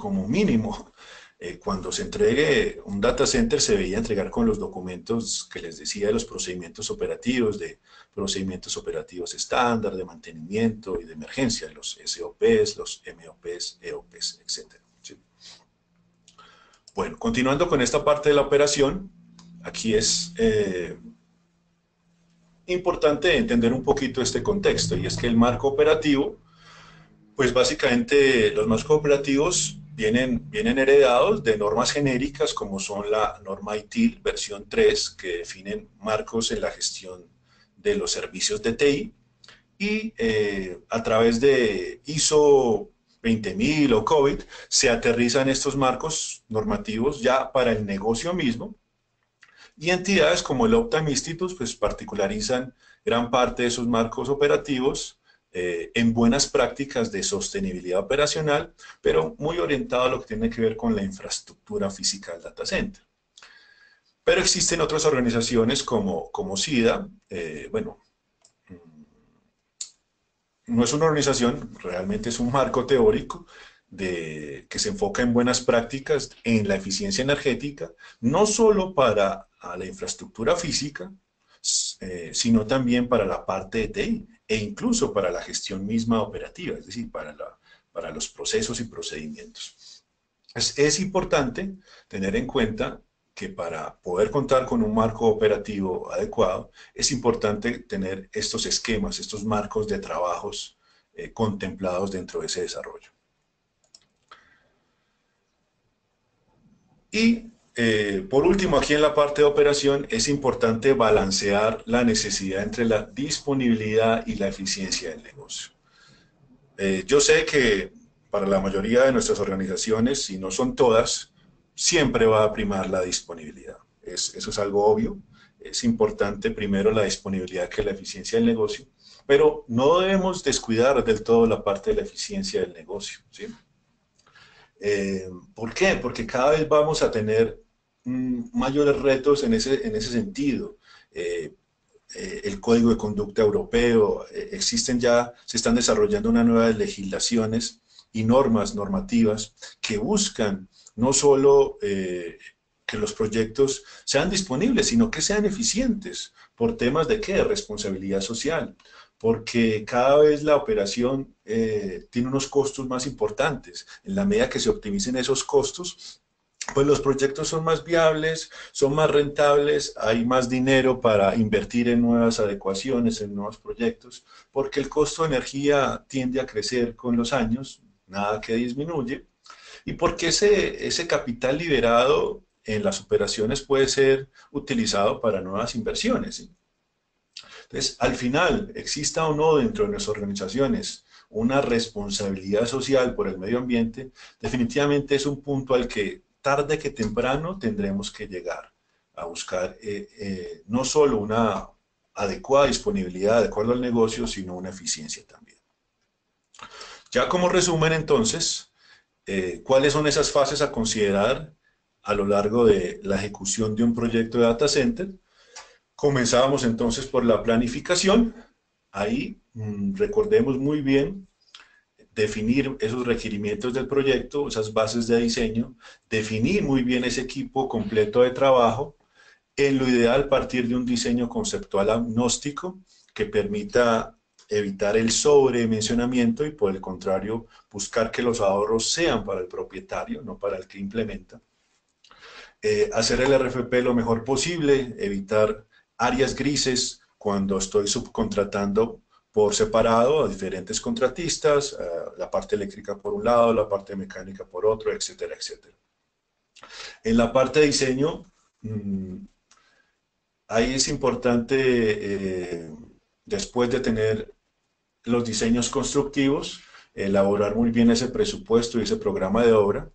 cuando se entregue un data center se debería entregar con los documentos que les decía de los procedimientos operativos estándar, de mantenimiento y de emergencia, los SOPs, los MOPs, EOPs, etc. ¿Sí? Bueno, continuando con esta parte de la operación, aquí es importante entender un poquito este contexto, y es que el marco operativo, pues básicamente los marcos operativos vienen heredados de normas genéricas como son la norma ITIL versión 3, que definen marcos en la gestión de los servicios de TI, y a través de ISO 20000 o COVID se aterrizan estos marcos normativos ya para el negocio mismo, y entidades como el Optime Institute pues particularizan gran parte de esos marcos operativos en buenas prácticas de sostenibilidad operacional, pero muy orientado a lo que tiene que ver con la infraestructura física del data center. Pero existen otras organizaciones como SIDA, bueno, no es una organización, realmente es un marco teórico que se enfoca en buenas prácticas en la eficiencia energética, no solo para la infraestructura física, sino también para la parte de TI e incluso para la gestión misma operativa, es decir, para los procesos y procedimientos. Es importante tener en cuenta que para poder contar con un marco operativo adecuado, es importante tener estos esquemas, estos marcos de trabajos contemplados dentro de ese desarrollo. Y por último, aquí en la parte de operación, es importante balancear la necesidad entre la disponibilidad y la eficiencia del negocio. Yo sé que para la mayoría de nuestras organizaciones, si no son todas, siempre va a primar la disponibilidad. Eso es algo obvio. Es importante primero la disponibilidad que la eficiencia del negocio, pero no debemos descuidar del todo la parte de la eficiencia del negocio, ¿sí? ¿Por qué? Porque cada vez vamos a tener mayores retos en ese sentido. Eh, el Código de Conducta Europeo, se están desarrollando unas nuevas legislaciones y normativas que buscan no solo que los proyectos sean disponibles, sino que sean eficientes por temas de ¿qué? Responsabilidad social, porque cada vez la operación tiene unos costos más importantes. En la medida que se optimicen esos costos, pues los proyectos son más viables, son más rentables, hay más dinero para invertir en nuevas adecuaciones, en nuevos proyectos, porque el costo de energía tiende a crecer con los años, nada que disminuye, y porque ese capital liberado en las operaciones puede ser utilizado para nuevas inversiones, ¿sí? Entonces, al final, exista o no dentro de nuestras organizaciones una responsabilidad social por el medio ambiente, definitivamente es un punto al que tarde que temprano tendremos que llegar a buscar no solo una adecuada disponibilidad de acuerdo al negocio, sino una eficiencia también. Ya como resumen entonces, ¿cuáles son esas fases a considerar a lo largo de la ejecución de un proyecto de data center? Comenzábamos entonces por la planificación. Ahí recordemos muy bien definir esos requerimientos del proyecto, esas bases de diseño, definir muy bien ese equipo completo de trabajo, en lo ideal partir de un diseño conceptual agnóstico que permita evitar el sobredimensionamiento y por el contrario buscar que los ahorros sean para el propietario, no para el que implementa. Hacer el RFP lo mejor posible, evitar áreas grises cuando estoy subcontratando por separado a diferentes contratistas, la parte eléctrica por un lado, la parte mecánica por otro, etcétera, etcétera. En la parte de diseño, ahí es importante, después de tener los diseños constructivos, elaborar muy bien ese presupuesto y ese programa de obra,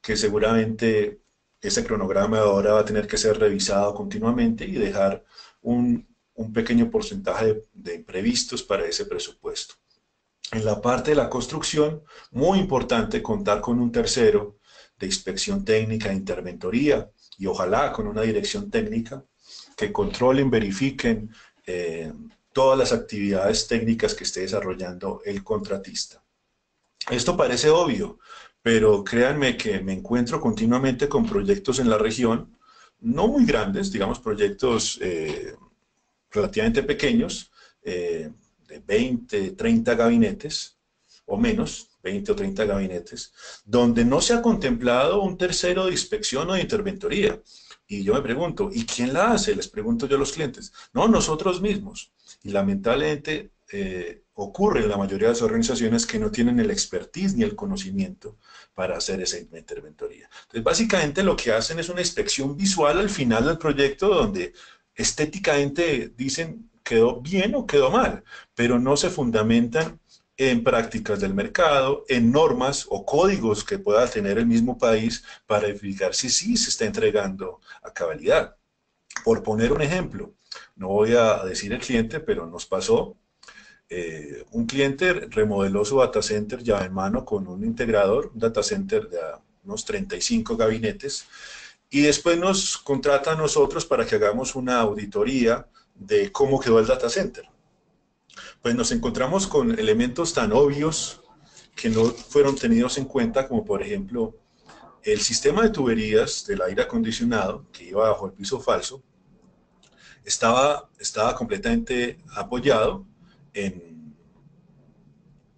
que seguramente ese cronograma de obra va a tener que ser revisado continuamente y dejar un pequeño porcentaje de imprevistos para ese presupuesto. En la parte de la construcción, muy importante contar con un tercero de inspección técnica e interventoría y ojalá con una dirección técnica que controlen, verifiquen todas las actividades técnicas que esté desarrollando el contratista. Esto parece obvio, pero créanme que me encuentro continuamente con proyectos en la región, no muy grandes, digamos proyectos relativamente pequeños, de 20, 30 gabinetes o menos, 20 o 30 gabinetes, donde no se ha contemplado un tercero de inspección o de interventoría. Y yo me pregunto, ¿y quién la hace? Les pregunto yo a los clientes. No, nosotros mismos. Y lamentablemente ocurre en la mayoría de las organizaciones que no tienen el expertise ni el conocimiento para hacer esa interventoría. Entonces, básicamente lo que hacen es una inspección visual al final del proyecto donde estéticamente dicen quedó bien o quedó mal, pero no se fundamentan en prácticas del mercado, en normas o códigos que pueda tener el mismo país para verificar si sí se está entregando a cabalidad. Por poner un ejemplo, no voy a decir el cliente, pero nos pasó, un cliente remodeló su data center ya en mano con un integrador, un data center de unos 35 gabinetes, y después nos contrata a nosotros para que hagamos una auditoría de cómo quedó el data center. Pues nos encontramos con elementos tan obvios que no fueron tenidos en cuenta, como por ejemplo el sistema de tuberías del aire acondicionado que iba bajo el piso falso, estaba completamente apoyado en,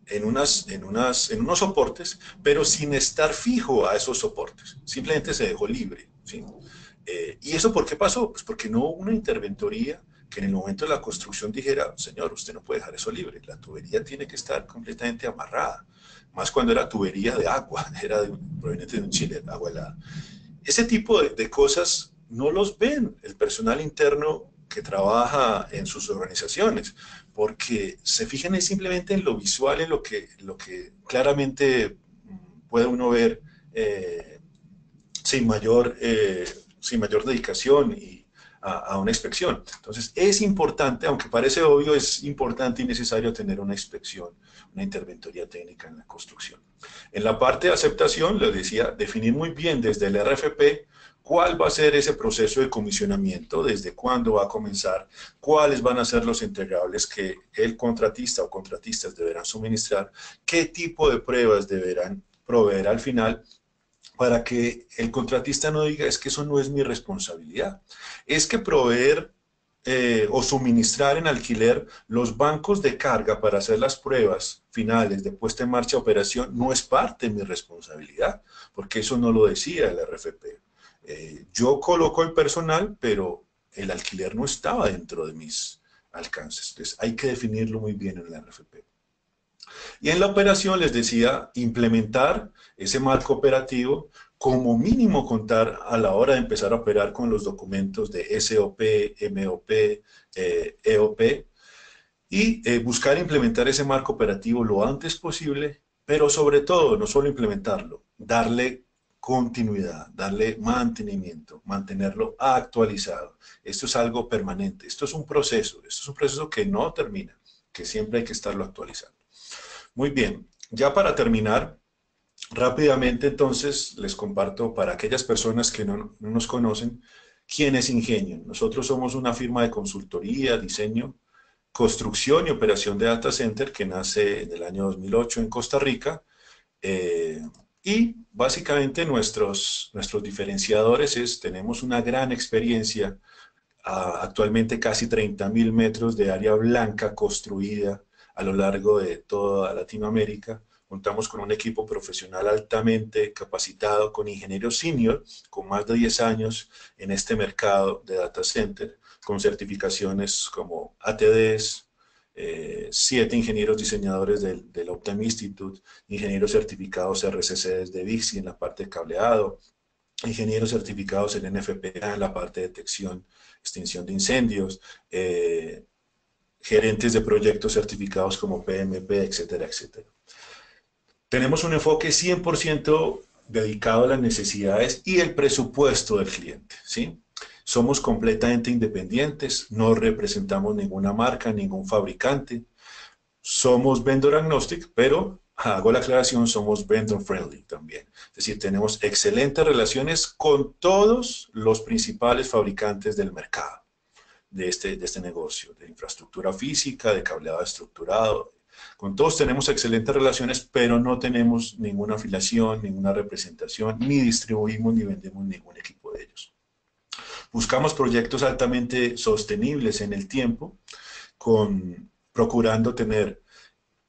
en unos soportes, pero sin estar fijo a esos soportes. Simplemente se dejó libre, ¿sí? ¿Y eso por qué pasó? Pues porque no hubo una interventoría que en el momento de la construcción dijera, señor, usted no puede dejar eso libre, la tubería tiene que estar completamente amarrada, más cuando era tubería de agua, era proveniente de un chile, agua helada. Ese tipo de cosas no los ven el personal interno que trabaja en sus organizaciones, porque se fijan simplemente en lo visual, en lo que claramente puede uno ver sin sin mayor dedicación y a una inspección. Entonces, es importante, aunque parece obvio, es importante y necesario tener una inspección, una interventoría técnica en la construcción. En la parte de aceptación, les decía, definir muy bien desde el RFP cuál va a ser ese proceso de comisionamiento, desde cuándo va a comenzar, cuáles van a ser los entregables que el contratista o contratistas deberán suministrar, qué tipo de pruebas deberán proveer al final, para que el contratista no diga, es que eso no es mi responsabilidad. Es que proveer o suministrar en alquiler los bancos de carga para hacer las pruebas finales de puesta en marcha de operación no es parte de mi responsabilidad, porque eso no lo decía el RFP. Yo coloco el personal, pero el alquiler no estaba dentro de mis alcances. Entonces hay que definirlo muy bien en el RFP. Y en la operación les decía implementar ese marco operativo, como mínimo contar a la hora de empezar a operar con los documentos de SOP, MOP, EOP y buscar implementar ese marco operativo lo antes posible, pero sobre todo no solo implementarlo, darle continuidad, darle mantenimiento, mantenerlo actualizado. Esto es algo permanente, esto es un proceso que no termina, que siempre hay que estarlo actualizando. Muy bien, ya para terminar, rápidamente entonces les comparto para aquellas personas que no nos conocen, quién es Ingenio. Nosotros somos una firma de consultoría, diseño, construcción y operación de data center que nace en el año 2008 en Costa Rica. Y básicamente nuestros diferenciadores es, tenemos una gran experiencia, actualmente casi 30.000 metros de área blanca construida a lo largo de toda Latinoamérica. Contamos con un equipo profesional altamente capacitado, con ingenieros senior, con más de 10 años en este mercado de data center, con certificaciones como ATDs, 7 ingenieros diseñadores del Optime Institute, ingenieros certificados RCC de Vixi en la parte de cableado, ingenieros certificados en NFPA en la parte de detección, extinción de incendios, gerentes de proyectos certificados como PMP, etcétera, etcétera. Tenemos un enfoque 100% dedicado a las necesidades y el presupuesto del cliente, ¿sí? Somos completamente independientes, no representamos ninguna marca, ningún fabricante. Somos vendor agnostic, pero hago la aclaración, somos vendor friendly también. Es decir, tenemos excelentes relaciones con todos los principales fabricantes del mercado de este negocio, de infraestructura física, de cableado estructurado. Con todos tenemos excelentes relaciones, pero no tenemos ninguna afiliación, ninguna representación, ni distribuimos ni vendemos ningún equipo de ellos. Buscamos proyectos altamente sostenibles en el tiempo, procurando tener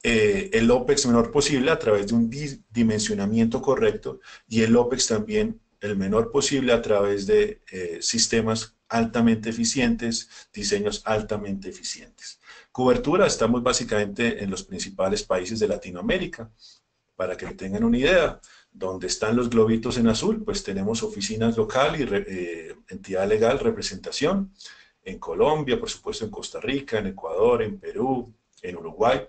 el OPEX menor posible a través de un dimensionamiento correcto y el OPEX también el menor posible a través de sistemas altamente eficientes, diseños altamente eficientes. Cobertura, estamos básicamente en los principales países de Latinoamérica. Para que tengan una idea, donde están los globitos en azul, pues tenemos oficinas local y entidad legal, representación, en Colombia, por supuesto en Costa Rica, en Ecuador, en Perú, en Uruguay.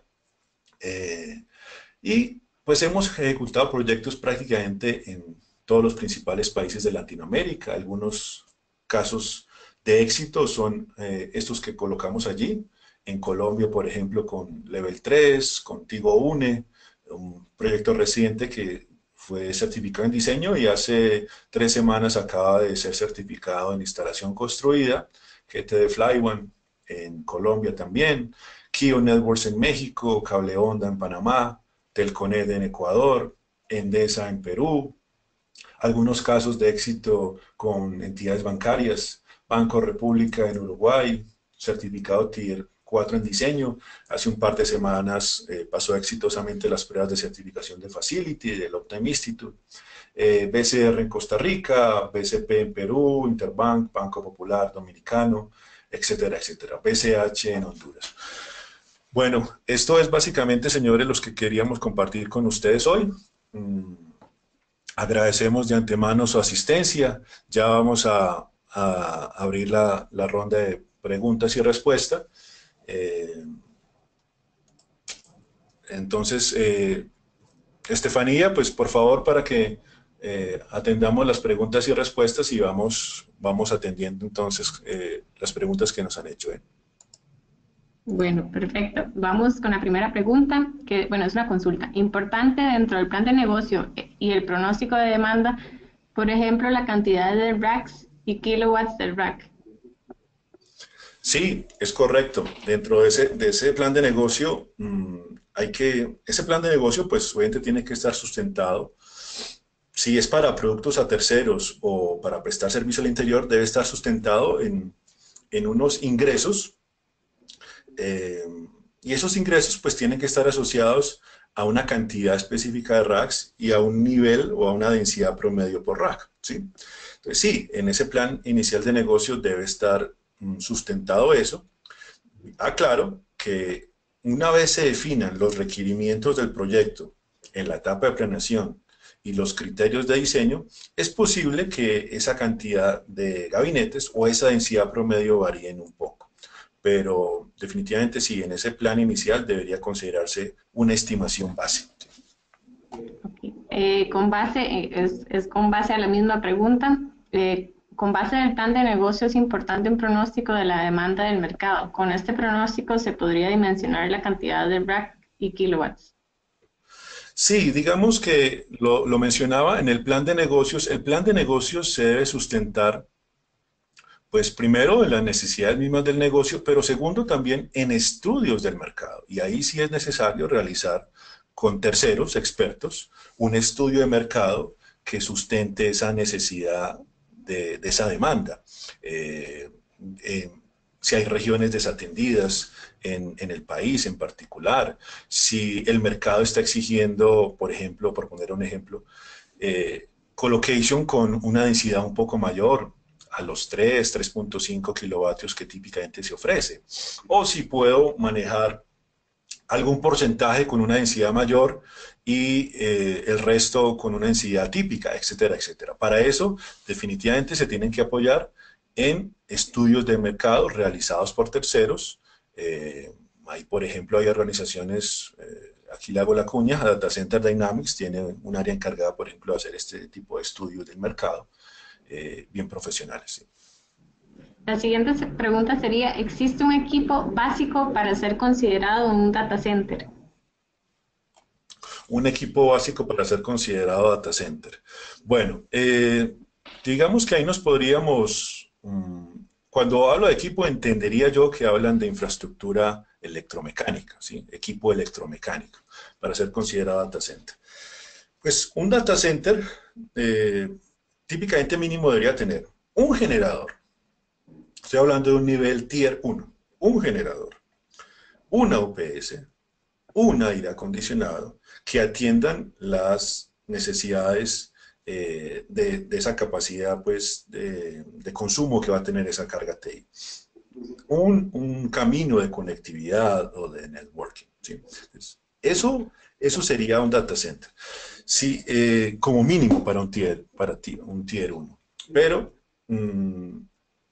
Y pues hemos ejecutado proyectos prácticamente en todos los principales países de Latinoamérica. Algunos casos de éxito son estos que colocamos allí. En Colombia, por ejemplo, con Level 3, con Tigo Une, un proyecto reciente que fue certificado en diseño y hace 3 semanas acaba de ser certificado en instalación construida. GTD Flyone en Colombia también. Kio Networks en México, Cable Onda en Panamá, Telconet en Ecuador, Endesa en Perú. Algunos casos de éxito con entidades bancarias, Banco República en Uruguay, certificado Tier 4 en diseño. Hace un par de semanas pasó exitosamente las pruebas de certificación de Facility del Optime Institute. BCR en Costa Rica, BCP en Perú, Interbank, Banco Popular Dominicano, etcétera, etcétera. BCH en Honduras. Bueno, esto es básicamente, señores, los que queríamos compartir con ustedes hoy. Agradecemos de antemano su asistencia. Ya vamos a abrir la ronda de preguntas y respuestas. Entonces, Estefanía, pues por favor, para que atendamos las preguntas y respuestas y vamos atendiendo entonces las preguntas que nos han hecho.
Bueno, perfecto. Vamos con la primera pregunta, que bueno, es una consulta. Importante dentro del plan de negocio y el pronóstico de demanda, por ejemplo, la cantidad de racks y kilowatts del rack.
Sí, es correcto. Dentro de ese plan de negocio, ese plan de negocio, pues obviamente tiene que estar sustentado. Si es para productos a terceros o para prestar servicio al interior, debe estar sustentado en unos ingresos. Y esos ingresos pues tienen que estar asociados a una cantidad específica de racks y a un nivel o a una densidad promedio por rack, ¿sí? Entonces sí, en ese plan inicial de negocio debe estar sustentado eso. Aclaro que una vez se definan los requerimientos del proyecto en la etapa de planeación y los criterios de diseño, es posible que esa cantidad de gabinetes o esa densidad promedio varíen un poco. Pero definitivamente sí, en ese plan inicial debería considerarse una estimación base.
Okay. Es con base a la misma pregunta. Con base en el plan de negocio es importante un pronóstico de la demanda del mercado. Con este pronóstico se podría dimensionar la cantidad de rack y kilowatts.
Sí, digamos que lo mencionaba en el plan de negocios. El plan de negocios se debe sustentar, pues primero en las necesidades mismas del negocio, pero segundo también en estudios del mercado. Y ahí sí es necesario realizar con terceros, expertos, un estudio de mercado que sustente esa necesidad de esa demanda. Si hay regiones desatendidas en el país en particular, si el mercado está exigiendo, por ejemplo, por poner un ejemplo, colocation con una densidad un poco mayor, a los 3.5 kilovatios que típicamente se ofrece. O si puedo manejar algún porcentaje con una densidad mayor y el resto con una densidad típica, etcétera, etcétera. Para eso, definitivamente se tienen que apoyar en estudios de mercado realizados por terceros. Ahí, por ejemplo, hay organizaciones, aquí le hago la cuña, Data Center Dynamics tiene un área encargada, por ejemplo, de hacer este tipo de estudios del mercado, bien profesionales. ¿Sí?
La siguiente pregunta sería, ¿existe un equipo básico para ser considerado un data center?
Un equipo básico para ser considerado data center. Bueno, digamos que ahí nos podríamos, cuando hablo de equipo entendería yo que hablan de infraestructura electromecánica, ¿sí? Equipo electromecánico para ser considerado data center. Pues un data center típicamente mínimo debería tener un generador. Estoy hablando de un nivel tier 1, un generador, una UPS, un aire acondicionado que atiendan las necesidades de esa capacidad pues, de consumo que va a tener esa carga TI. Un camino de conectividad o de networking. ¿Sí? Eso sería un data center. Sí, como mínimo para un tier 1. Pero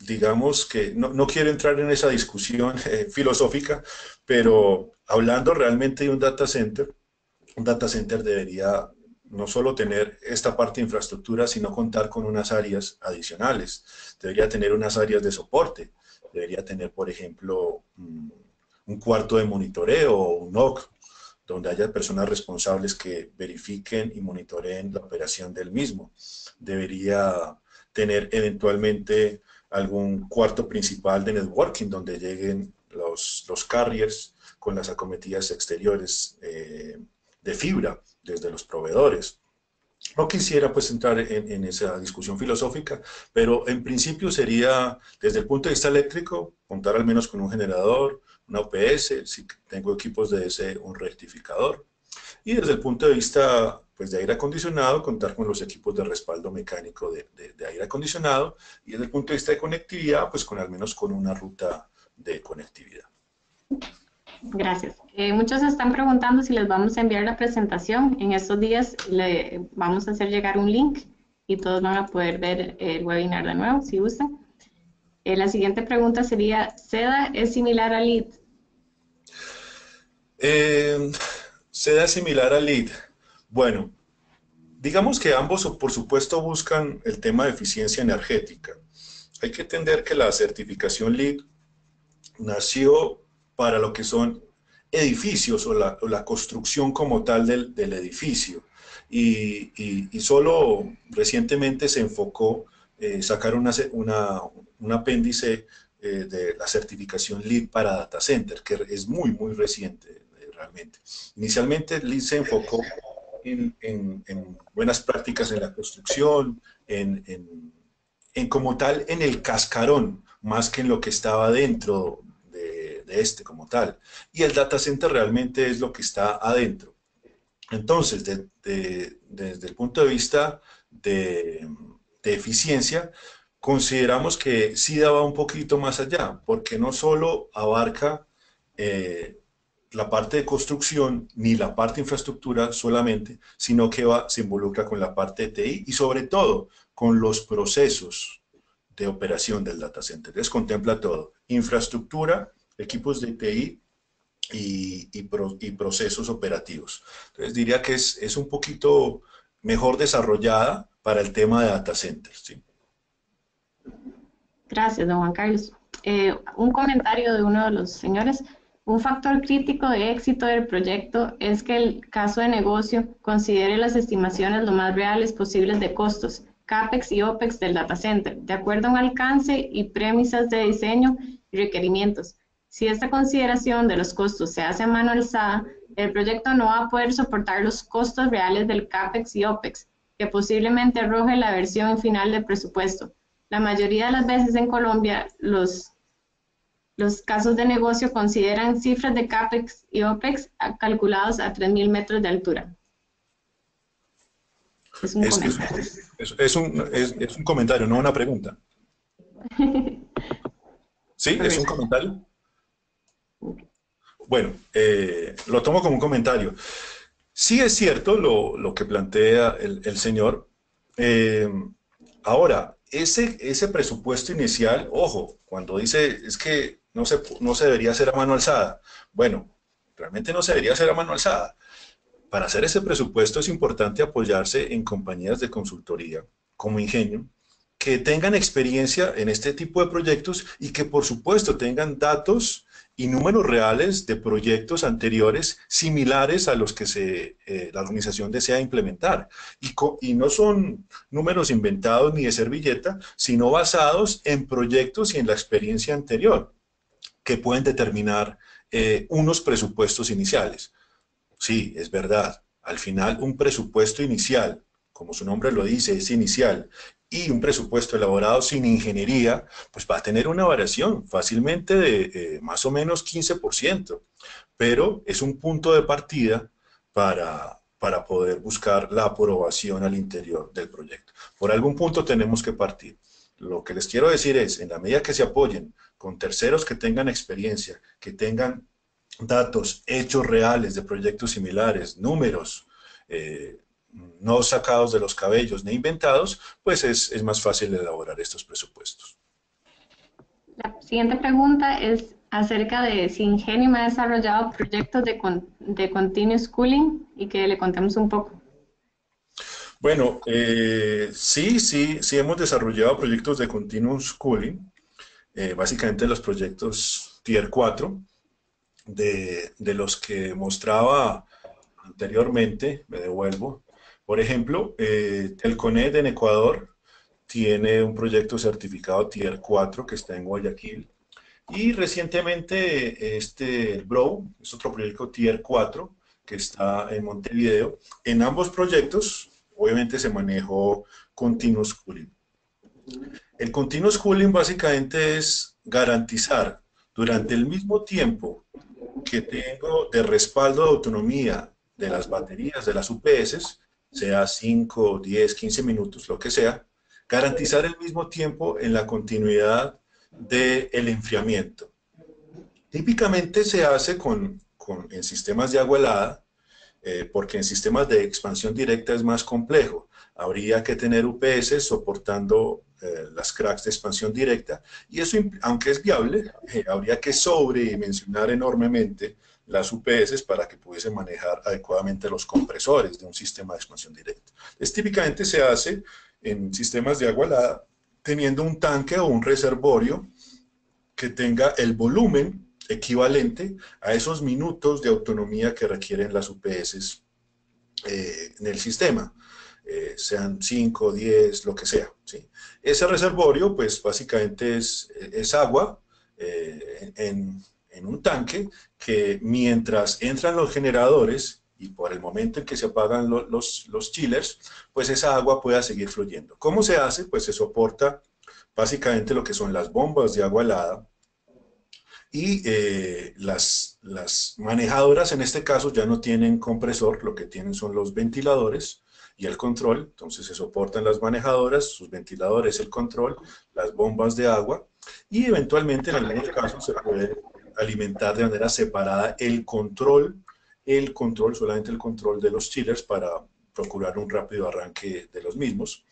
digamos que no quiero entrar en esa discusión filosófica, pero hablando realmente de un data center debería no solo tener esta parte de infraestructura, sino contar con unas áreas adicionales. Debería tener unas áreas de soporte. Debería tener, por ejemplo, un cuarto de monitoreo o un NOC, donde haya personas responsables que verifiquen y monitoreen la operación del mismo. Debería tener eventualmente algún cuarto principal de networking donde lleguen los carriers con las acometidas exteriores de fibra desde los proveedores. No quisiera pues entrar en esa discusión filosófica, pero en principio sería, desde el punto de vista eléctrico, contar al menos con un generador, una UPS, si tengo equipos de ese, un rectificador. Y desde el punto de vista pues, de aire acondicionado, contar con los equipos de respaldo mecánico de aire acondicionado. Y desde el punto de vista de conectividad, pues con al menos con una ruta de conectividad.
Gracias. Muchos están preguntando si les vamos a enviar la presentación. En estos días le vamos a hacer llegar un link y todos van a poder ver el webinar de nuevo, si gustan. La siguiente pregunta sería, ¿SEDA es similar a LEED?
SEDA es similar a LEED. Bueno, digamos que ambos, por supuesto, buscan el tema de eficiencia energética. Hay que entender que la certificación LEED nació para lo que son edificios o la construcción como tal del edificio. Y solo recientemente se enfocó sacar un apéndice de la certificación LEED para data center, que es muy, muy reciente realmente. Inicialmente LEED se enfocó en buenas prácticas en la construcción, en como tal en el cascarón, más que en lo que estaba dentro de este como tal. Y el data center realmente es lo que está adentro. Entonces, desde el punto de vista de eficiencia, consideramos que SIDA va un poquito más allá, porque no solo abarca la parte de construcción ni la parte de infraestructura solamente, sino que se involucra con la parte de TI y sobre todo con los procesos de operación del data center. Entonces contempla todo, infraestructura, equipos de TI y procesos operativos. Entonces diría que es un poquito mejor desarrollada para el tema de data centers. ¿Sí?
Gracias, don Juan Carlos. Un comentario de uno de los señores. Un factor crítico de éxito del proyecto es que el caso de negocio considere las estimaciones lo más reales posibles de costos, CAPEX y OPEX del data center, de acuerdo a un alcance y premisas de diseño y requerimientos. Si esta consideración de los costos se hace a mano alzada, el proyecto no va a poder soportar los costos reales del CAPEX y OPEX, que posiblemente arroje la versión final del presupuesto. La mayoría de las veces en Colombia, los casos de negocio consideran cifras de CAPEX y OPEX calculados a 3.000 metros de altura. Es un comentario.
Es un comentario, no una pregunta. ¿Sí? ¿Es un comentario? Bueno, lo tomo como un comentario. Sí es cierto lo que plantea el señor. Eh, Ahora, ese presupuesto inicial, ojo, cuando dice es que no se debería hacer a mano alzada. Bueno, realmente no se debería hacer a mano alzada. Para hacer ese presupuesto es importante apoyarse en compañías de consultoría como Ingenio, que tengan experiencia en este tipo de proyectos y que por supuesto tengan datos y números reales de proyectos anteriores similares a los que la organización desea implementar. Y no son números inventados ni de servilleta, sino basados en proyectos y en la experiencia anterior, que pueden determinar unos presupuestos iniciales. Sí, es verdad. Al final, un presupuesto inicial, como su nombre lo dice, es inicial, y un presupuesto elaborado sin ingeniería, pues va a tener una variación fácilmente de más o menos 15%, pero es un punto de partida para poder buscar la aprobación al interior del proyecto. Por algún punto tenemos que partir. Lo que les quiero decir es, en la medida que se apoyen con terceros que tengan experiencia, que tengan datos, hechos reales de proyectos similares, números, eh, no sacados de los cabellos ni inventados, pues es más fácil elaborar estos presupuestos.
La siguiente pregunta es acerca de si Ingenio ha desarrollado proyectos de continuous schooling y que le contemos un poco.
Bueno, sí hemos desarrollado proyectos de Continuous Cooling, básicamente los proyectos Tier 4, de los que mostraba anteriormente, me devuelvo. Por ejemplo, Telconet en Ecuador tiene un proyecto certificado Tier 4 que está en Guayaquil. Y recientemente el BROW es otro proyecto Tier 4 que está en Montevideo. En ambos proyectos, obviamente, se manejó Continuous Cooling. El Continuous Cooling básicamente es garantizar durante el mismo tiempo que tengo de respaldo de autonomía de las baterías de las UPS, sea 5, 10, 15 minutos, lo que sea, garantizar el mismo tiempo en la continuidad del enfriamiento. Típicamente se hace en sistemas de agua helada, porque en sistemas de expansión directa es más complejo. Habría que tener UPS soportando las cracks de expansión directa, y eso, aunque es viable, habría que sobredimensionar enormemente las UPS para que pudiesen manejar adecuadamente los compresores de un sistema de expansión directa. Entonces, típicamente se hace en sistemas de agua helada, teniendo un tanque o un reservorio que tenga el volumen equivalente a esos minutos de autonomía que requieren las UPS en el sistema, sean 5, 10, lo que sea. ¿Sí? Ese reservorio, pues básicamente es agua en un tanque que mientras entran los generadores y por el momento en que se apagan los chillers, pues esa agua pueda seguir fluyendo. ¿Cómo se hace? Pues se soporta básicamente lo que son las bombas de agua helada, y las manejadoras en este caso ya no tienen compresor, lo que tienen son los ventiladores y el control. Entonces se soportan las manejadoras, sus ventiladores, el control, las bombas de agua, y eventualmente en algunos casos se puede alimentar de manera separada solamente el control de los chillers para procurar un rápido arranque de los mismos.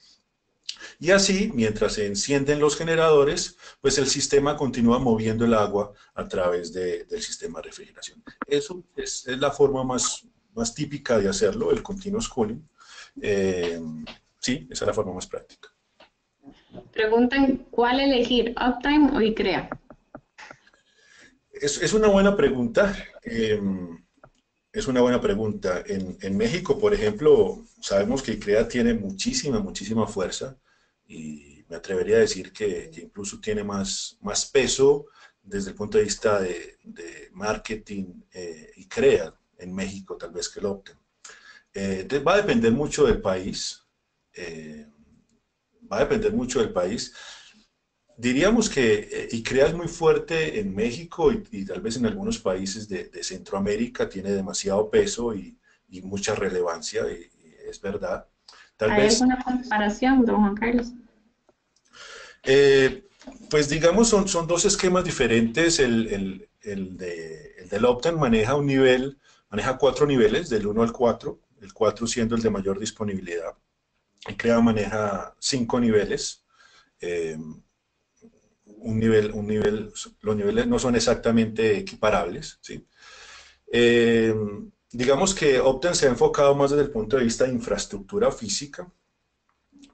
Y así, mientras se encienden los generadores, pues el sistema continúa moviendo el agua a través del sistema de refrigeración. Eso es la forma más típica de hacerlo, el continuous cooling. Eh, sí, esa es la forma más práctica.
Preguntan cuál elegir, Uptime o ICREA.
Es una buena pregunta. Es una buena pregunta. En México, por ejemplo, sabemos que ICREA tiene muchísima fuerza, y me atrevería a decir que incluso tiene más peso desde el punto de vista de marketing y crea en México tal vez que lo opten. Va a depender mucho del país, eh, va a depender mucho del país. Diríamos que ICREA es muy fuerte en México y tal vez en algunos países de Centroamérica tiene demasiado peso y mucha relevancia, y es verdad. Tal
¿Hay
vez
alguna comparación, don Juan Carlos?
Eh, pues digamos, son dos esquemas diferentes. el del Optane maneja un nivel, maneja 4 niveles, del 1 al 4, el 4 siendo el de mayor disponibilidad. El CREA maneja 5 niveles, los niveles no son exactamente equiparables, ¿sí? Digamos que Optane se ha enfocado más desde el punto de vista de infraestructura física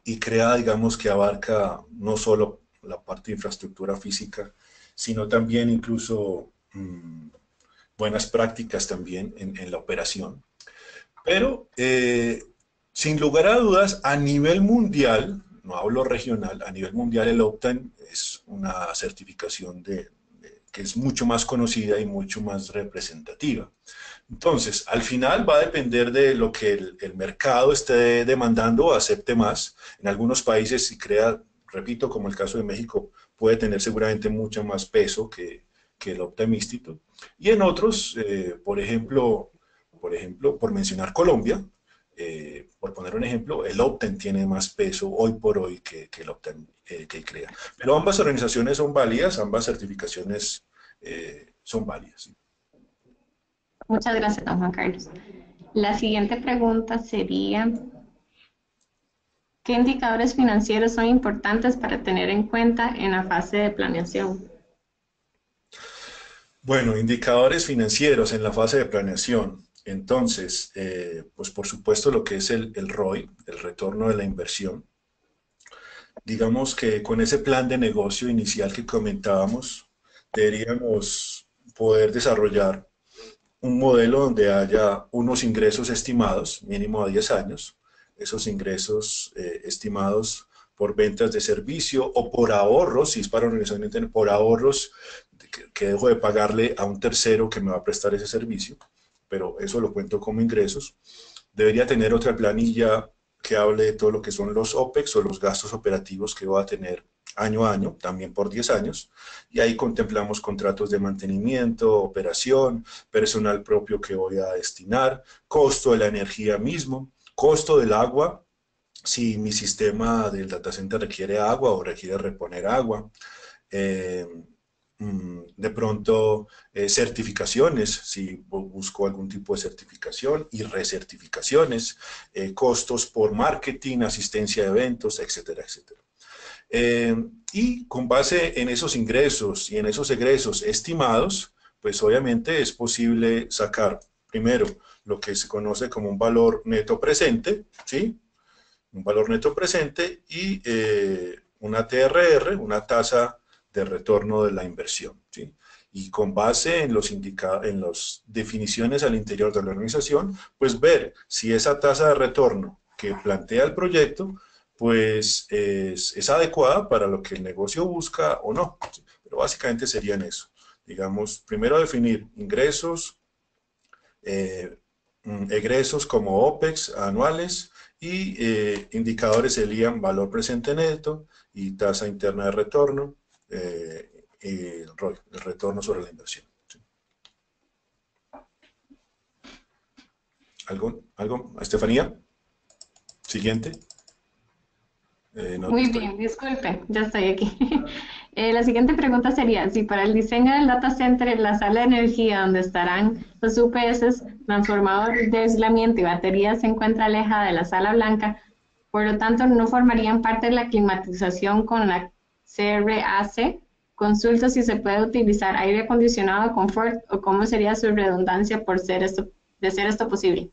y CREA, digamos que abarca no solo la parte de infraestructura física, sino también incluso buenas prácticas también en la operación. Pero, sin lugar a dudas, a nivel mundial, no hablo regional, a nivel mundial el Optane es una certificación que es mucho más conocida y mucho más representativa. Entonces, al final va a depender de lo que el mercado esté demandando o acepte más. En algunos países, si crea, repito, como el caso de México, puede tener seguramente mucho más peso que el Optime Institute. Y en otros, por ejemplo, por mencionar Colombia, por poner un ejemplo, el Optane tiene más peso hoy por hoy que el Optane que crea. Pero ambas organizaciones son válidas, ambas certificaciones son válidas. ¿Sí?
Muchas gracias, don Juan Carlos. La siguiente pregunta sería, ¿qué indicadores financieros son importantes para tener en cuenta en la fase de planeación?
Bueno, indicadores financieros en la fase de planeación. Entonces, pues por supuesto lo que es el ROI, el retorno de la inversión. Digamos que con ese plan de negocio inicial que comentábamos, deberíamos poder desarrollar un modelo donde haya unos ingresos estimados, mínimo a 10 años, esos ingresos estimados por ventas de servicio o por ahorros, si es para organización, por ahorros que dejo de pagarle a un tercero que me va a prestar ese servicio, pero eso lo cuento como ingresos. Debería tener otra planilla que hable de todo lo que son los OPEX o los gastos operativos que va a tener año a año, también por 10 años, y ahí contemplamos contratos de mantenimiento, operación, personal propio que voy a destinar, costo de la energía mismo, costo del agua, si mi sistema del data center requiere agua o requiere reponer agua, de pronto certificaciones, si busco algún tipo de certificación y recertificaciones, costos por marketing, asistencia a eventos, etcétera, etcétera. Y con base en esos ingresos y en esos egresos estimados, pues obviamente es posible sacar primero lo que se conoce como un valor neto presente, ¿sí? Un valor neto presente y una TRR, una tasa de retorno de la inversión, ¿sí? Y con base en las definiciones al interior de la organización, pues ver si esa tasa de retorno que plantea el proyecto pues es adecuada para lo que el negocio busca o no. Pero básicamente serían eso. Digamos, primero definir ingresos, egresos como OPEX anuales y indicadores serían valor presente neto y tasa interna de retorno y el ROI, el retorno sobre la inversión. ¿Sí? ¿Algo? ¿Estefanía? Siguiente.
Muy bien, disculpe, ya estoy aquí. La siguiente pregunta sería, si para el diseño del data center, la sala de energía donde estarán los UPS, transformadores de aislamiento y baterías se encuentra alejada de la sala blanca, por lo tanto no formarían parte de la climatización con la CRAC, consulta si se puede utilizar aire acondicionado, confort o cómo sería su redundancia de ser esto posible.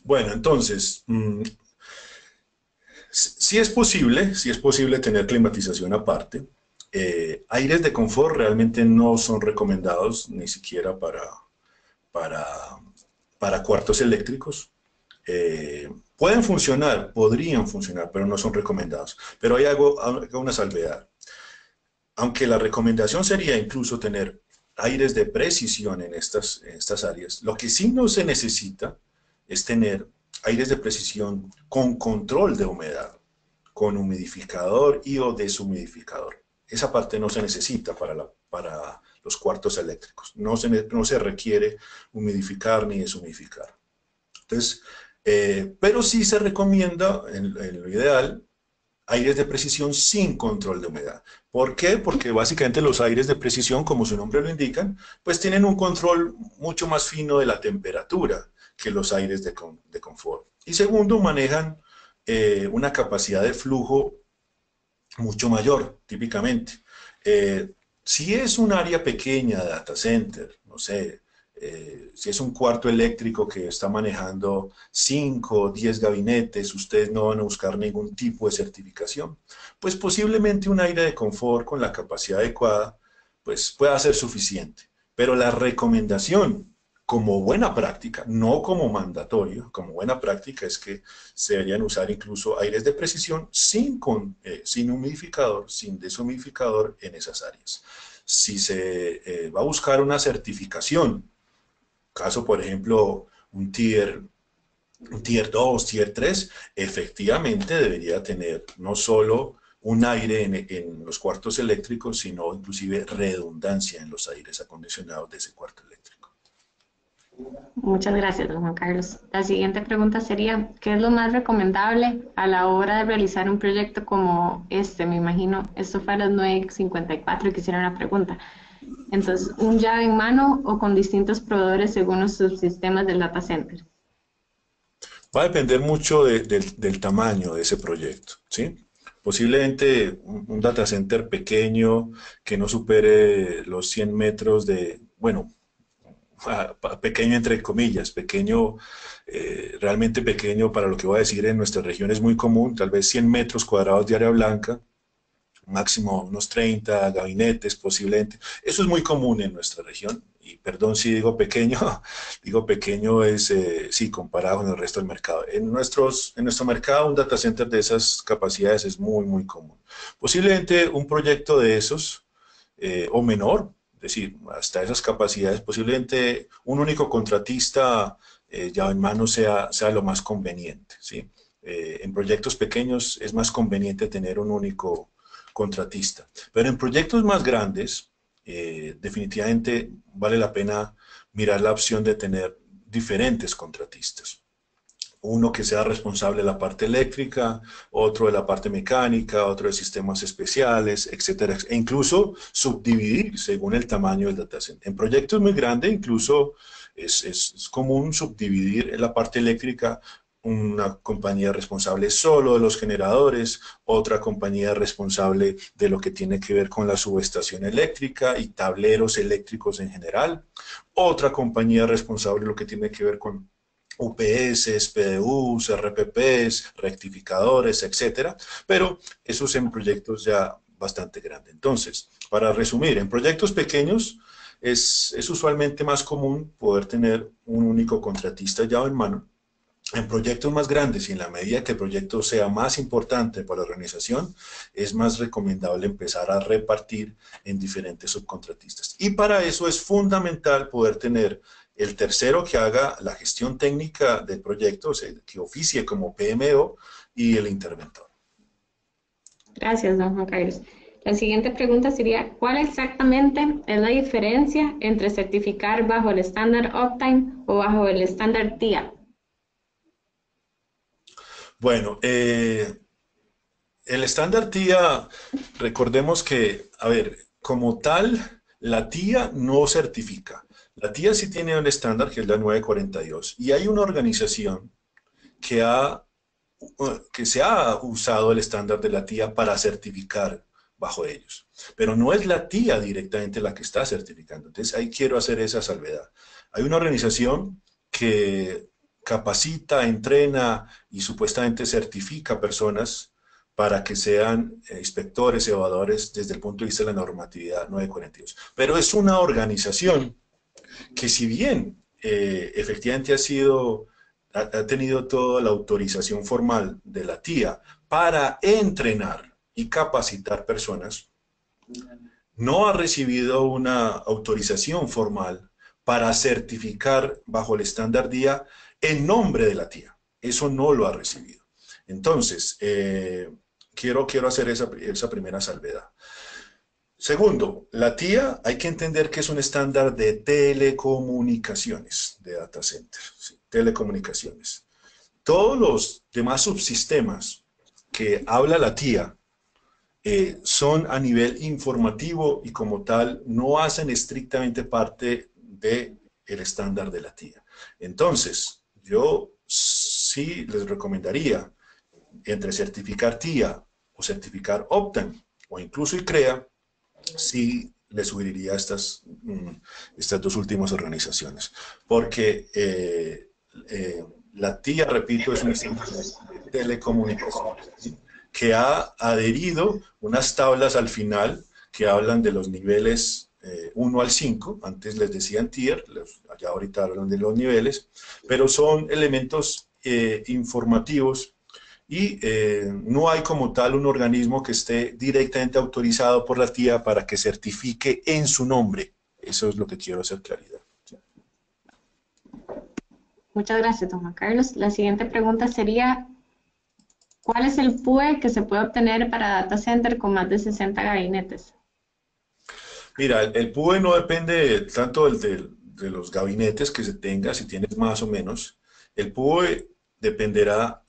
Bueno, entonces, sí es posible tener climatización aparte. Aires de confort realmente no son recomendados ni siquiera para cuartos eléctricos. Pueden funcionar, podrían funcionar, pero no son recomendados. Pero hay una salvedad. Aunque la recomendación sería incluso tener aires de precisión en estas áreas, lo que sí no se necesita es tener aires de precisión con control de humedad, con humidificador y o deshumidificador. Esa parte no se necesita para los cuartos eléctricos. No se requiere humidificar ni deshumidificar. Entonces, pero sí se recomienda, en lo ideal, aires de precisión sin control de humedad. ¿Por qué? Porque básicamente los aires de precisión, como su nombre lo indican, pues tienen un control mucho más fino de la temperatura que los aires de confort. Y segundo, manejan una capacidad de flujo mucho mayor, típicamente. Si es un área pequeña de data center, no sé, si es un cuarto eléctrico que está manejando 5 o 10 gabinetes, ustedes no van a buscar ningún tipo de certificación, pues posiblemente un aire de confort con la capacidad adecuada, pues pueda ser suficiente. Pero la recomendación, como buena práctica, no como mandatorio, como buena práctica es que se deberían usar incluso aires de precisión sin humidificador, sin deshumidificador en esas áreas. Si se va a buscar una certificación, caso por ejemplo un tier 2, tier 3, efectivamente debería tener no solo un aire en los cuartos eléctricos, sino inclusive redundancia en los aires acondicionados de ese cuarto eléctrico.
Muchas gracias, don Juan Carlos. La siguiente pregunta sería, ¿qué es lo más recomendable a la hora de realizar un proyecto como este? Me imagino, esto fue a las 9:54 y quisiera una pregunta. Entonces, ¿un llave en mano o con distintos proveedores según los subsistemas del data center?
Va a depender mucho del tamaño de ese proyecto, ¿sí? Posiblemente un data center pequeño que no supere los 100 metros de, bueno, pequeño entre comillas, pequeño, realmente pequeño para lo que voy a decir en nuestra región es muy común, tal vez 100 metros cuadrados de área blanca, máximo unos 30 gabinetes posiblemente. Eso es muy común en nuestra región. Y perdón si digo pequeño, digo pequeño es, sí, comparado con el resto del mercado. En nuestro mercado un data center de esas capacidades es muy, muy común. Posiblemente un proyecto de esos o menor, es decir, hasta esas capacidades, posiblemente un único contratista ya en mano sea lo más conveniente, ¿sí? En proyectos pequeños es más conveniente tener un único contratista. Pero en proyectos más grandes, definitivamente vale la pena mirar la opción de tener diferentes contratistas. Uno que sea responsable de la parte eléctrica, otro de la parte mecánica, otro de sistemas especiales, etcétera. E incluso subdividir según el tamaño del data center. En proyectos muy grandes, incluso es común subdividir la parte eléctrica, una compañía responsable solo de los generadores, otra compañía responsable de lo que tiene que ver con la subestación eléctrica y tableros eléctricos en general, otra compañía responsable de lo que tiene que ver con UPS, PDUs, RPPs, rectificadores, etcétera, pero eso es en proyectos ya bastante grandes. Entonces, para resumir, en proyectos pequeños es usualmente más común poder tener un único contratista llave en mano. En proyectos más grandes y en la medida que el proyecto sea más importante para la organización, es más recomendable empezar a repartir en diferentes subcontratistas. Y para eso es fundamental poder tener el tercero que haga la gestión técnica del proyecto, o sea, que oficie como PMO, y el interventor.
Gracias, don Juan Carlos. La siguiente pregunta sería, ¿cuál exactamente es la diferencia entre certificar bajo el estándar Uptime o bajo el estándar TIA?
Bueno, el estándar TIA, recordemos que, a ver, como tal, la TIA no certifica. La TIA sí tiene un estándar que es la 942 y hay una organización que, que se ha usado el estándar de la TIA para certificar bajo ellos. Pero no es la TIA directamente la que está certificando. Entonces ahí quiero hacer esa salvedad. Hay una organización que capacita, entrena y supuestamente certifica personas para que sean inspectores, evaluadores desde el punto de vista de la normatividad 942. Pero es una organización que si bien efectivamente ha tenido toda la autorización formal de la TIA para entrenar y capacitar personas, no ha recibido una autorización formal para certificar bajo el estándar TIA en nombre de la TIA. Eso no lo ha recibido. Entonces, quiero hacer esa primera salvedad. Segundo, la TIA hay que entender que es un estándar de telecomunicaciones de data center, ¿sí? Telecomunicaciones. Todos los demás subsistemas que habla la TIA son a nivel informativo y como tal no hacen estrictamente parte del estándar de la TIA. Entonces, yo sí les recomendaría entre certificar TIA o certificar Optime o incluso ICREA, sí le sugeriría a estas dos últimas organizaciones. Porque la TIA, repito, es un estándar de telecomunicaciones, ¿sí? Que ha adherido unas tablas al final que hablan de los niveles 1 al 5, antes les decían tier, ya ahorita hablan de los niveles, pero son elementos informativos y no hay como tal un organismo que esté directamente autorizado por la TIA para que certifique en su nombre. Eso es lo que quiero hacer claridad.
Muchas gracias, don Juan Carlos. La siguiente pregunta sería, ¿cuál es el PUE que se puede obtener para data center con más de 60 gabinetes?
Mira, el PUE no depende tanto de los gabinetes que se tenga, si tienes más o menos. El PUE dependerá,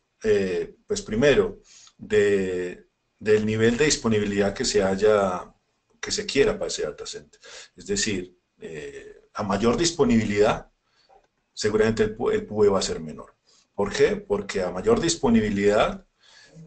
pues primero, del nivel de disponibilidad que se quiera para ese data center. Es decir, a mayor disponibilidad, seguramente el PUE va a ser menor. ¿Por qué? Porque a mayor disponibilidad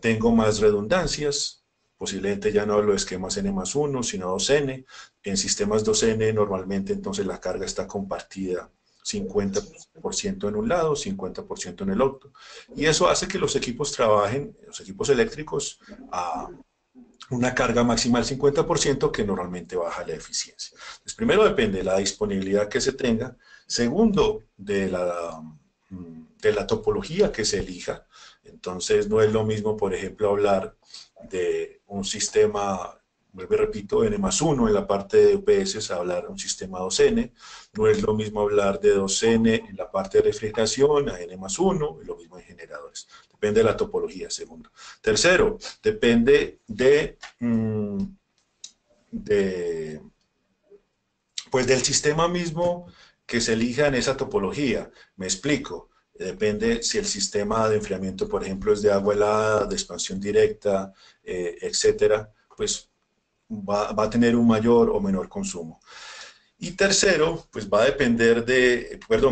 tengo más redundancias, posiblemente ya no hablo de esquemas N+1, sino 2N. En sistemas 2N normalmente entonces la carga está compartida 50% en un lado, 50% en el otro. Y eso hace que los equipos trabajen, los equipos eléctricos, a una carga máxima del 50% que normalmente baja la eficiencia. Entonces, primero depende de la disponibilidad que se tenga. Segundo, de la topología que se elija. Entonces, no es lo mismo, por ejemplo, hablar de un sistema, vuelvo y repito, N+1 en la parte de UPS, hablar de un sistema 2N. No es lo mismo hablar de 2N en la parte de refrigeración a N+1, y lo mismo en generadores. Depende de la topología, segundo. Tercero, depende pues del sistema mismo que se elija en esa topología. Me explico. Depende si el sistema de enfriamiento, por ejemplo, es de agua helada, de expansión directa, etcétera, pues va a tener un mayor o menor consumo. Y tercero, pues va a depender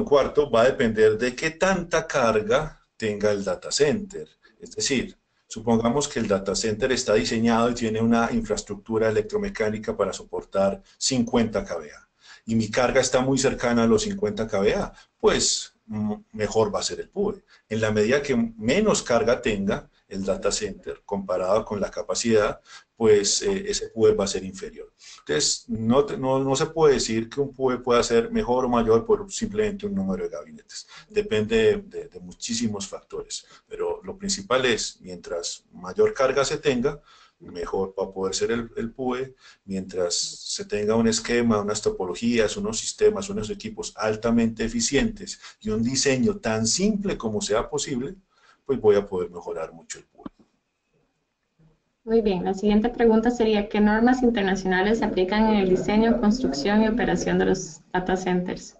cuarto, va a depender de qué tanta carga tenga el data center. Es decir, supongamos que el data center está diseñado y tiene una infraestructura electromecánica para soportar 50 kVA y mi carga está muy cercana a los 50 kVA, pues mejor va a ser el PUE. En la medida que menos carga tenga el data center comparado con la capacidad, pues ese PUE va a ser inferior. Entonces, no se puede decir que un PUE pueda ser mejor o mayor por simplemente un número de gabinetes. Depende de muchísimos factores, pero lo principal es, mientras mayor carga se tenga, mejor va a poder ser el PUE, mientras se tenga un esquema, unas topologías, unos sistemas, unos equipos altamente eficientes y un diseño tan simple como sea posible, pues voy a poder mejorar mucho el PUE.
Muy bien, la siguiente pregunta sería, ¿qué normas internacionales se aplican en el diseño, construcción y operación de los data centers?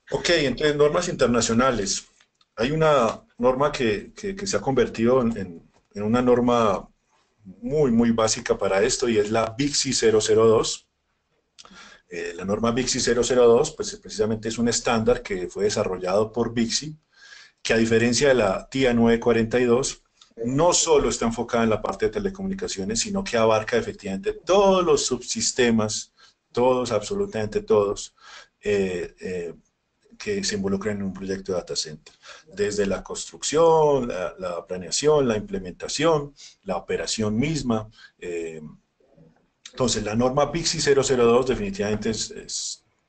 Ok, entonces normas internacionales. Hay una norma que se ha convertido en una norma muy básica para esto y es la BICSI 002. La norma BICSI 002, pues precisamente es un estándar que fue desarrollado por BICSI, que a diferencia de la TIA 942, no solo está enfocada en la parte de telecomunicaciones, sino que abarca efectivamente todos los subsistemas, todos, absolutamente todos, que se involucran en un proyecto de data center. Desde la construcción, la planeación, la implementación, la operación misma. Entonces, la norma BICSI 002 definitivamente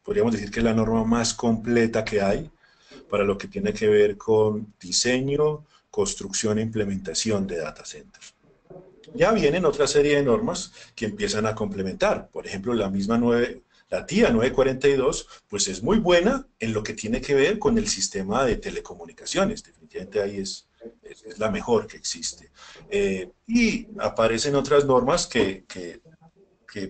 podríamos decir que es la norma más completa que hay para lo que tiene que ver con diseño, construcción e implementación de data centers. Ya vienen otra serie de normas que empiezan a complementar. Por ejemplo, la TIA 942, pues es muy buena en lo que tiene que ver con el sistema de telecomunicaciones. Definitivamente ahí es la mejor que existe. Y aparecen otras normas que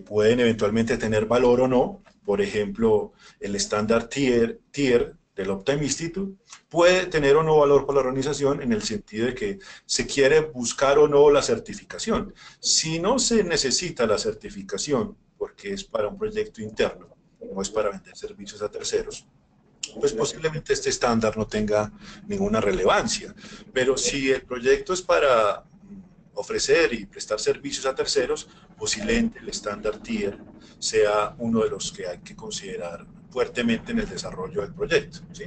pueden eventualmente tener valor o no. Por ejemplo, el estándar TIER del Uptime Institute, puede tener o no valor para la organización en el sentido de que se quiere buscar o no la certificación. Si no se necesita la certificación, porque es para un proyecto interno, no es para vender servicios a terceros, pues posiblemente este estándar no tenga ninguna relevancia. Pero si el proyecto es para ofrecer y prestar servicios a terceros, posiblemente el estándar TIER sea uno de los que hay que considerar fuertemente en el desarrollo del proyecto, ¿sí?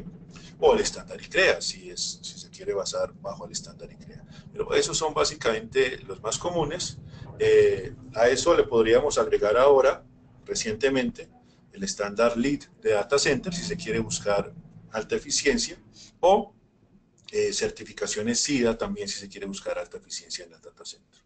O el estándar ICREA, si se quiere basar bajo el estándar ICREA. Pero esos son básicamente los más comunes. A eso le podríamos agregar ahora, recientemente, el estándar LEED de Data Center, si se quiere buscar alta eficiencia, o certificaciones SIDA también si se quiere buscar alta eficiencia en el data center.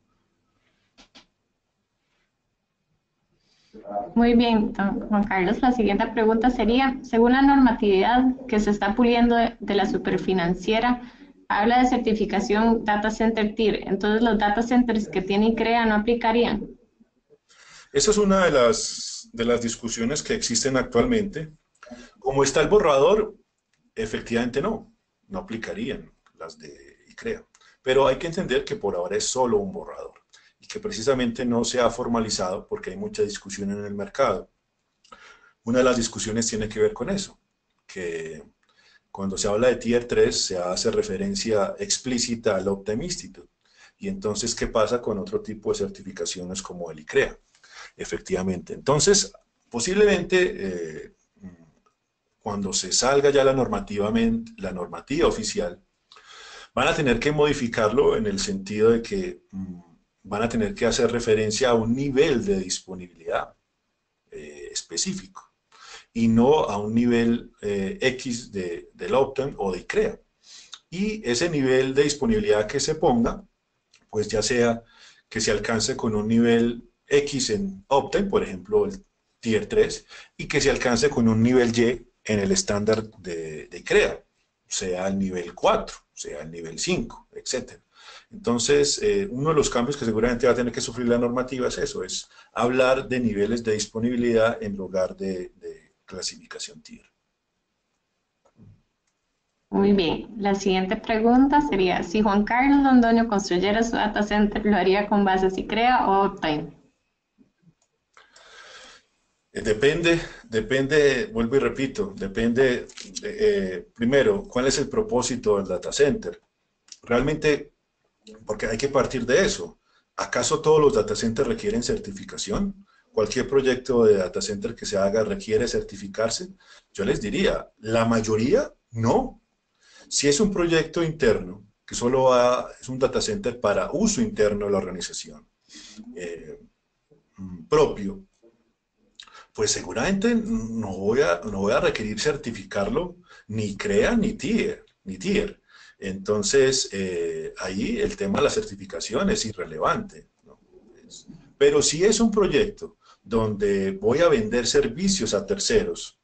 Muy bien, don Juan Carlos. La siguiente pregunta sería, según la normatividad que se está puliendo de la superfinanciera, habla de certificación Data Center TIER, entonces los data centers que tiene ICREA no aplicarían.
Esa es una de las discusiones que existen actualmente. Como está el borrador, efectivamente no aplicarían las de ICREA. Pero hay que entender que por ahora es solo un borrador y que precisamente no se ha formalizado porque hay mucha discusión en el mercado. Una de las discusiones tiene que ver con eso, que cuando se habla de Tier 3 se hace referencia explícita al Uptime Institute. Y entonces, ¿qué pasa con otro tipo de certificaciones como el ICREA? Efectivamente. Entonces, posiblemente cuando se salga ya la normativa oficial, van a tener que modificarlo en el sentido de que van a tener que hacer referencia a un nivel de disponibilidad específico y no a un nivel X del Uptime o de ICREA. Y ese nivel de disponibilidad que se ponga, pues ya sea que se alcance con un nivel X en Uptime, por ejemplo el Tier 3, y que se alcance con un nivel Y en el estándar de ICREA, sea el nivel 4, sea el nivel 5, etc. Entonces, uno de los cambios que seguramente va a tener que sufrir la normativa es eso, es hablar de niveles de disponibilidad en lugar de clasificación TIER.
Muy bien. La siguiente pregunta sería, si Juan Carlos Londoño construyera su data center, ¿lo haría con bases ICREA o Uptime?
Depende, vuelvo y repito, depende, primero, cuál es el propósito del data center. Realmente, porque hay que partir de eso. ¿Acaso todos los data centers requieren certificación? ¿Cualquier proyecto de data center que se haga requiere certificarse? Yo les diría, la mayoría no. Si es un proyecto interno, que solo es un data center para uso interno de la organización, propio, pues seguramente no voy a requerir certificarlo ni CREA ni TIER. Entonces, ahí el tema de la certificación es irrelevante, ¿no? Pero si es un proyecto donde voy a vender servicios a terceros,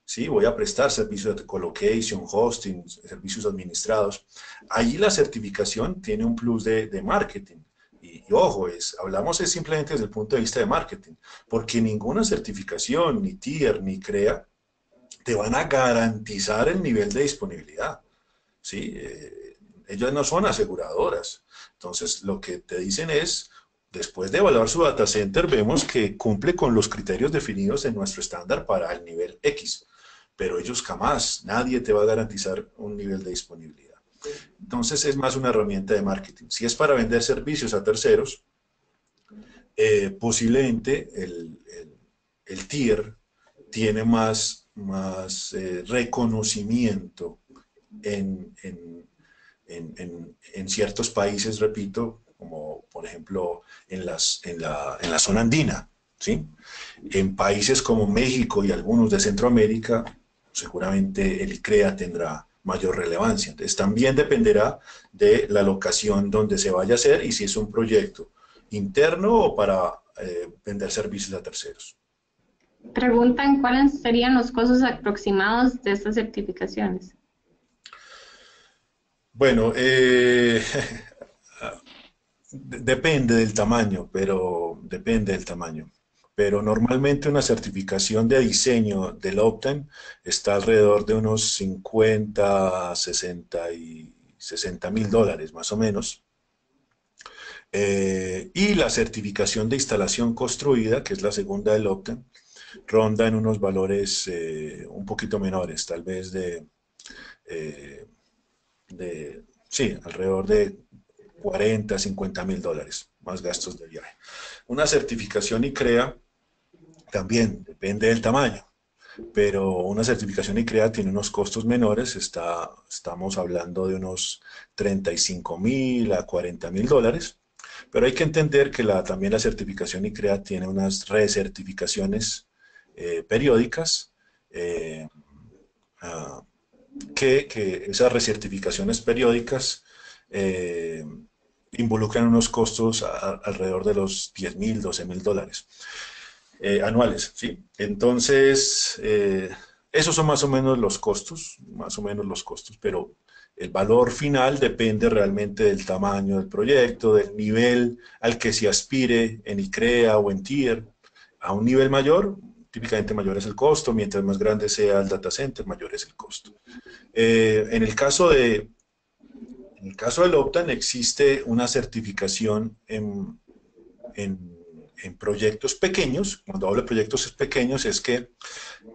¿sí? Voy a prestar servicios de colocation, hosting, servicios administrados, ahí la certificación tiene un plus de marketing. Y ojo, hablamos simplemente desde el punto de vista de marketing, porque ninguna certificación, ni TIER, ni CREA, te van a garantizar el nivel de disponibilidad, ¿sí? Ellas no son aseguradoras. Entonces, lo que te dicen es, después de evaluar su data center, vemos que cumple con los criterios definidos en nuestro estándar para el nivel X, pero ellos jamás, nadie te va a garantizar un nivel de disponibilidad. Entonces es más una herramienta de marketing. Si es para vender servicios a terceros, posiblemente el TIER tiene más reconocimiento en ciertos países, repito, como por ejemplo en la zona andina, ¿sí? En países como México y algunos de Centroamérica, seguramente el ICREA tendrá mayor relevancia. Entonces también dependerá de la locación donde se vaya a hacer y si es un proyecto interno o para vender servicios a terceros.
Preguntan cuáles serían los costos aproximados de estas certificaciones.
Bueno, depende del tamaño, pero depende del tamaño. pero normalmente una certificación de diseño del Optane está alrededor de unos 50, 60 y $60.000 más o menos. Y la certificación de instalación construida, que es la segunda del Optane, ronda en unos valores un poquito menores, tal vez eh, sí, alrededor de 40, $50.000, más gastos de viaje. Una certificación ICREA también depende del tamaño, pero una certificación ICREA tiene unos costos menores, estamos hablando de unos 35.000 a $40.000, pero hay que entender que también la certificación ICREA tiene unas recertificaciones periódicas, eh, uh, que esas recertificaciones periódicas eh, involucran unos costos alrededor de los $10.000, $12.000 anuales, ¿sí? Entonces, esos son más o menos los costos, pero el valor final depende realmente del tamaño del proyecto, del nivel al que se aspire en ICREA o en TIER. A un nivel mayor, típicamente mayor es el costo, mientras más grande sea el data center, mayor es el costo. En el caso del Optane existe una certificación en proyectos pequeños. Cuando hablo de proyectos pequeños es que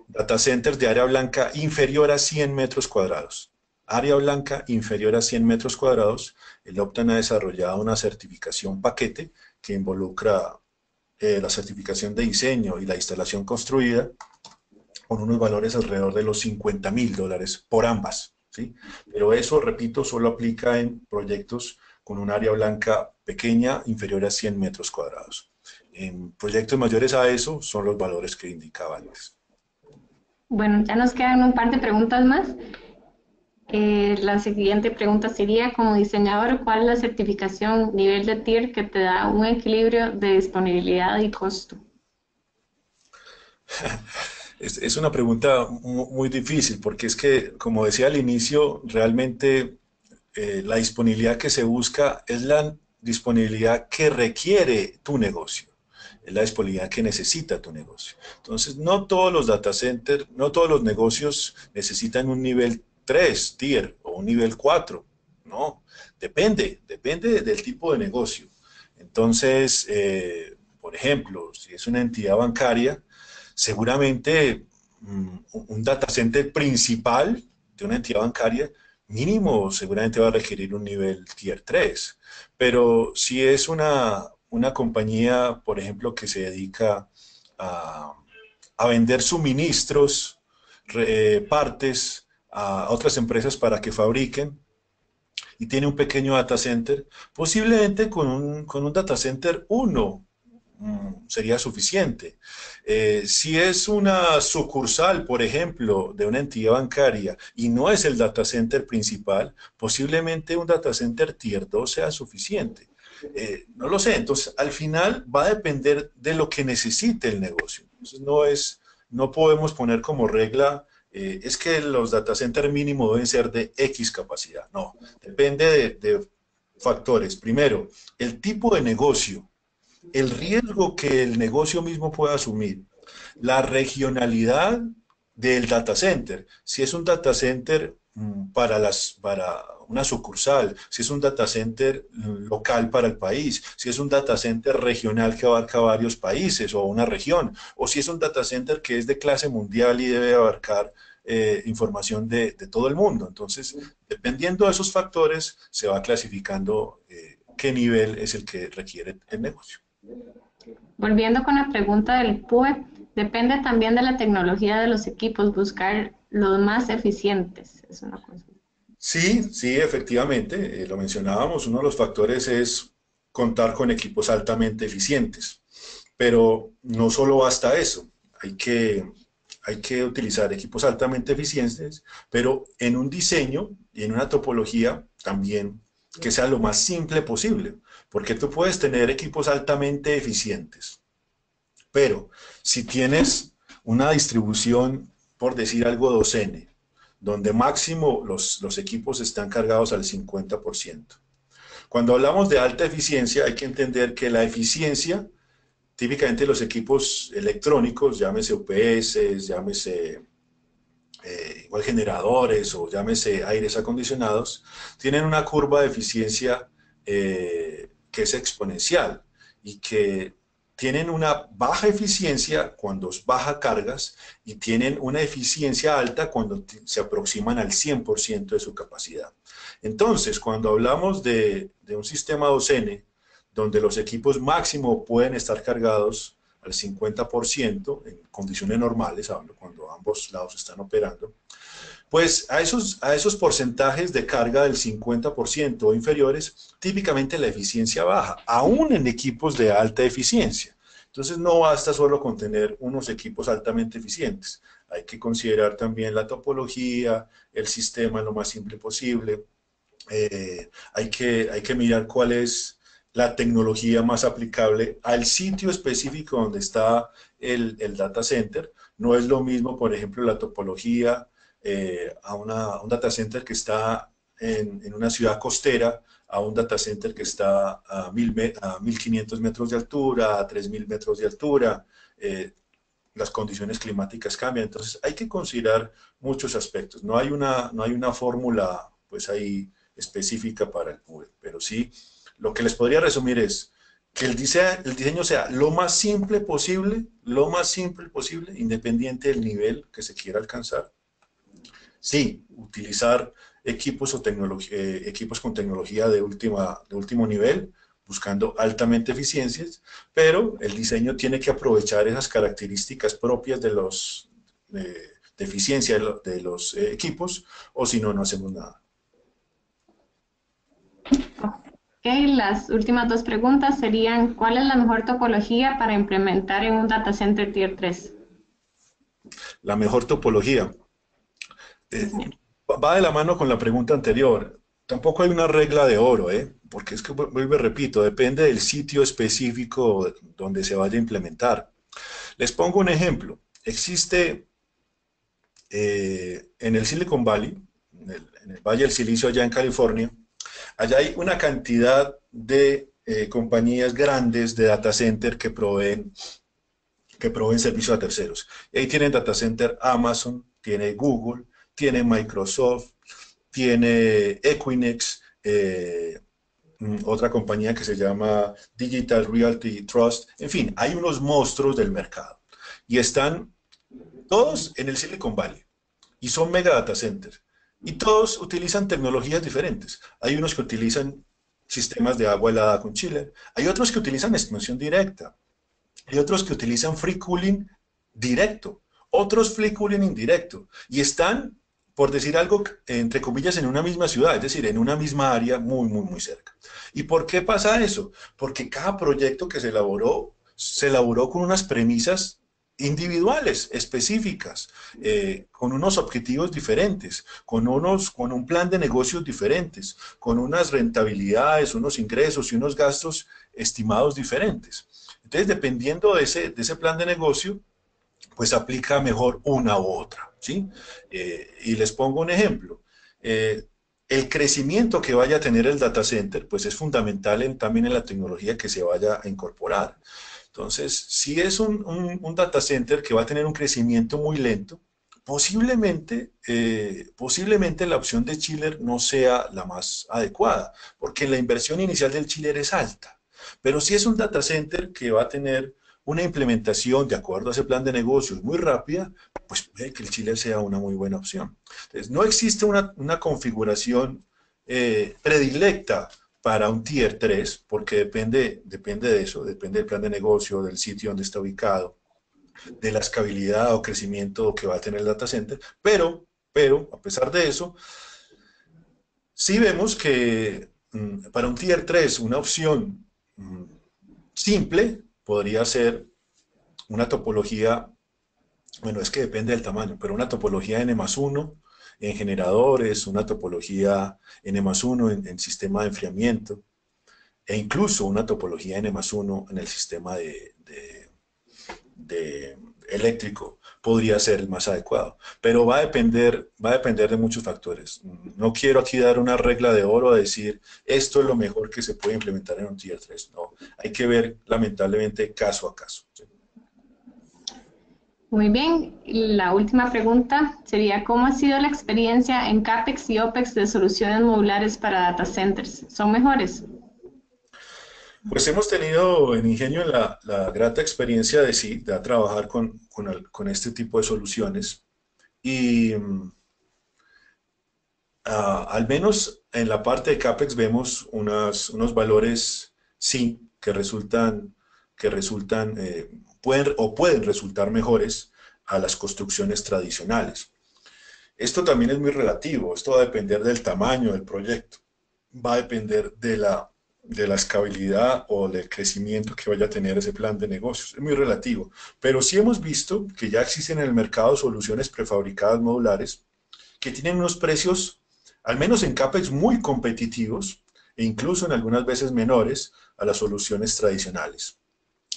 data centers de área blanca inferior a 100 metros cuadrados. Área blanca inferior a 100 metros cuadrados, el Optane ha desarrollado una certificación paquete que involucra la certificación de diseño y la instalación construida con unos valores alrededor de los $50.000 por ambas, ¿sí? Pero eso, repito, solo aplica en proyectos con un área blanca pequeña, inferior a 100 metros cuadrados. En proyectos mayores a eso son los valores que indicaba antes.
Bueno, ya nos quedan un par de preguntas más. La siguiente pregunta sería, como diseñador, ¿cuál es la certificación nivel de TIER que te da un equilibrio de disponibilidad y costo?
Es una pregunta muy difícil, porque es que, como decía al inicio, realmente la disponibilidad que se busca es la disponibilidad que requiere tu negocio, es la disponibilidad que necesita tu negocio. Entonces, no todos los data centers, no todos los negocios necesitan un nivel 3 tier o un nivel 4, no, depende del tipo de negocio. Entonces, por ejemplo, si es una entidad bancaria, seguramente un data center principal de una entidad bancaria mínimo seguramente va a requerir un nivel tier 3. Pero si es una compañía, por ejemplo, que se dedica a, a vender suministros, partes a otras empresas para que fabriquen, y tiene un pequeño data center, posiblemente con un data center 1 sería suficiente. Si es una sucursal, por ejemplo, de una entidad bancaria y no es el data center principal, posiblemente un data center tier 2 sea suficiente. No lo sé, entonces al final va a depender de lo que necesite el negocio. Entonces no podemos poner como regla es que los data centers mínimo deben ser de X capacidad. No, depende de factores. Primero, el tipo de negocio, el riesgo que el negocio mismo pueda asumir, la regionalidad del data center. Si es un data center para una sucursal, si es un data center local para el país, si es un data center regional que abarca varios países o una región, o si es un data center que es de clase mundial y debe abarcar información de todo el mundo. Entonces, dependiendo de esos factores, se va clasificando qué nivel es el que requiere el negocio.
Volviendo con la pregunta del PUE, depende también de la tecnología de los equipos, buscar los más eficientes. Es una cosa.
Sí, sí, efectivamente, lo mencionábamos, uno de los factores es contar con equipos altamente eficientes, pero no solo basta eso, hay que utilizar equipos altamente eficientes, pero en un diseño y en una topología también que sea lo más simple posible, porque tú puedes tener equipos altamente eficientes, pero si tienes una distribución, por decir algo, 2N, donde máximo los equipos están cargados al 50%. Cuando hablamos de alta eficiencia, hay que entender que la eficiencia típicamente los equipos electrónicos, llámese UPS, llámese igual generadores o llámese aires acondicionados, tienen una curva de eficiencia que es exponencial y que tienen una baja eficiencia cuando baja cargas y tienen una eficiencia alta cuando se aproximan al 100% de su capacidad. Entonces, cuando hablamos de un sistema 2N, donde los equipos máximo pueden estar cargados al 50% en condiciones normales, hablo cuando ambos lados están operando, pues a esos porcentajes de carga del 50% o inferiores, típicamente la eficiencia baja, aún en equipos de alta eficiencia. Entonces no basta solo con tener unos equipos altamente eficientes, hay que considerar también la topología, el sistema lo más simple posible, hay que mirar cuál es la tecnología más aplicable al sitio específico donde está el data center. No es lo mismo, por ejemplo, la topología a un data center que está en una ciudad costera, a un data center que está a 1500 metros de altura, a 3000 metros de altura. Las condiciones climáticas cambian, entonces hay que considerar muchos aspectos. No hay una fórmula pues ahí específica para el PUE, pero sí, lo que les podría resumir es que el diseño sea lo más simple posible, independiente del nivel que se quiera alcanzar. Sí, utilizar equipos o equipos con tecnología de último nivel, buscando altamente eficiencias, pero el diseño tiene que aprovechar esas características propias de eficiencia de los equipos, o si no, no hacemos nada.
Ok, las últimas dos preguntas serían, ¿cuál es la mejor topología para implementar en un data center Tier 3?
La mejor topología.
Sí, señor.
Va de la mano con la pregunta anterior. Tampoco hay una regla de oro, porque es que, vuelvo y repito, depende del sitio específico donde se vaya a implementar. Les pongo un ejemplo. Existe en el Silicon Valley, en el Valle del Silicio allá en California, allá hay una cantidad de compañías grandes de data center que proveen servicio a terceros. Y ahí tienen data center Amazon, tiene Google, tiene Microsoft, tiene Equinix, otra compañía que se llama Digital Realty Trust. En fin, hay unos monstruos del mercado. Y están todos en el Silicon Valley. Y son mega data centers. Y todos utilizan tecnologías diferentes. Hay unos que utilizan sistemas de agua helada con chiller. Hay otros que utilizan expansión directa. Hay otros que utilizan free cooling directo. Otros free cooling indirecto. Y están, por decir algo, entre comillas, en una misma ciudad, es decir, en una misma área muy, muy, muy cerca. ¿Y por qué pasa eso? Porque cada proyecto que se elaboró con unas premisas individuales, específicas, con unos objetivos diferentes, con un plan de negocios diferentes, con unas rentabilidades, unos ingresos y unos gastos estimados diferentes. Entonces, dependiendo de ese plan de negocio, pues aplica mejor una u otra, ¿sí? Y les pongo un ejemplo. El crecimiento que vaya a tener el data center, pues es fundamental también en la tecnología que se vaya a incorporar. Entonces, si es un data center que va a tener un crecimiento muy lento, posiblemente la opción de chiller no sea la más adecuada, porque la inversión inicial del chiller es alta. Pero si es un data center que va a tener una implementación de acuerdo a ese plan de negocios muy rápida, pues puede que el chiller sea una muy buena opción. Entonces, no existe una configuración predilecta para un Tier 3, porque depende de eso, depende del plan de negocio, del sitio donde está ubicado, de la escalabilidad o crecimiento que va a tener el data center, pero a pesar de eso, sí vemos que para un Tier 3 una opción simple podría ser una topología, bueno, es que depende del tamaño, pero una topología N+1 en generadores, una topología N+1 en sistema de enfriamiento, e incluso una topología N+1 en el sistema de eléctrico, podría ser el más adecuado. Pero va a depender de muchos factores. No quiero aquí dar una regla de oro a decir esto es lo mejor que se puede implementar en un Tier 3. No, hay que ver lamentablemente caso a caso. ¿Sí?
Muy bien, la última pregunta sería, ¿cómo ha sido la experiencia en CAPEX y OPEX de soluciones modulares para data centers? ¿Son mejores?
Pues hemos tenido en Ingenio la grata experiencia de sí, de trabajar con este tipo de soluciones y al menos en la parte de CAPEX vemos unos valores sí que resultan pueden resultar mejores a las construcciones tradicionales. Esto también es muy relativo, esto va a depender del tamaño del proyecto, va a depender de la escalabilidad o del crecimiento que vaya a tener ese plan de negocios. Es muy relativo, pero sí hemos visto que ya existen en el mercado soluciones prefabricadas modulares que tienen unos precios, al menos en CAPEX, muy competitivos e incluso en algunas veces menores a las soluciones tradicionales.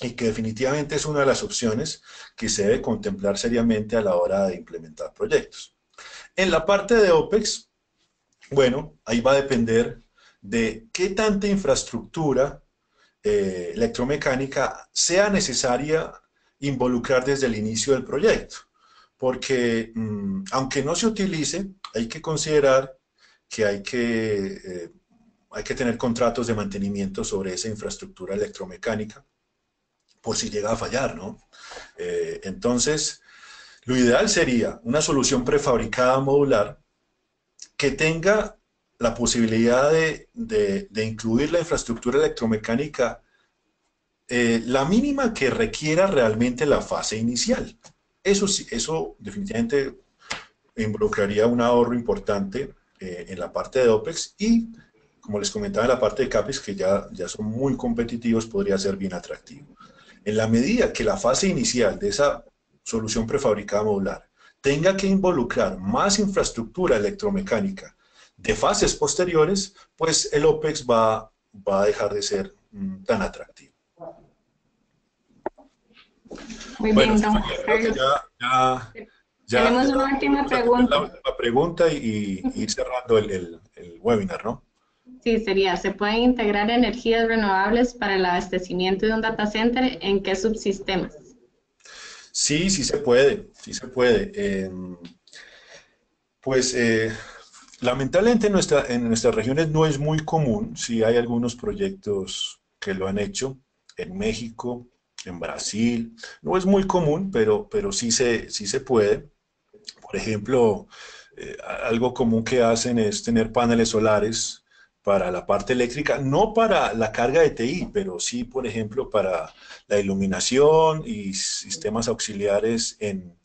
Y que definitivamente es una de las opciones que se debe contemplar seriamente a la hora de implementar proyectos. En la parte de OPEX, bueno, ahí va a depender de qué tanta infraestructura electromecánica sea necesaria involucrar desde el inicio del proyecto. Porque aunque no se utilice, hay que considerar que hay que tener contratos de mantenimiento sobre esa infraestructura electromecánica por si llega a fallar, ¿no? Entonces, lo ideal sería una solución prefabricada modular que tenga la posibilidad de incluir la infraestructura electromecánica, la mínima que requiera realmente la fase inicial. Eso, sí, eso definitivamente involucraría un ahorro importante en la parte de OPEX y, como les comentaba, en la parte de CAPEX, que ya son muy competitivos, podría ser bien atractivo. En la medida que la fase inicial de esa solución prefabricada modular tenga que involucrar más infraestructura electromecánica de fases posteriores, pues el OPEX va a dejar de ser tan atractivo.
Muy
Bueno,
bien, don
Estefanía, creo que
Carlos.
ya
Tenemos una última
vamos a tener la
pregunta.
última pregunta y ir cerrando el webinar, ¿no?
Sí, sería, ¿se pueden integrar energías renovables para el abastecimiento de un data center? ¿En qué subsistemas?
Sí, sí se puede, sí se puede. Pues lamentablemente en nuestras regiones no es muy común, sí hay algunos proyectos que lo han hecho en México, en Brasil, no es muy común, pero sí se puede. Por ejemplo, algo común que hacen es tener paneles solares para la parte eléctrica, no para la carga de TI, pero sí, por ejemplo, para la iluminación y sistemas auxiliares en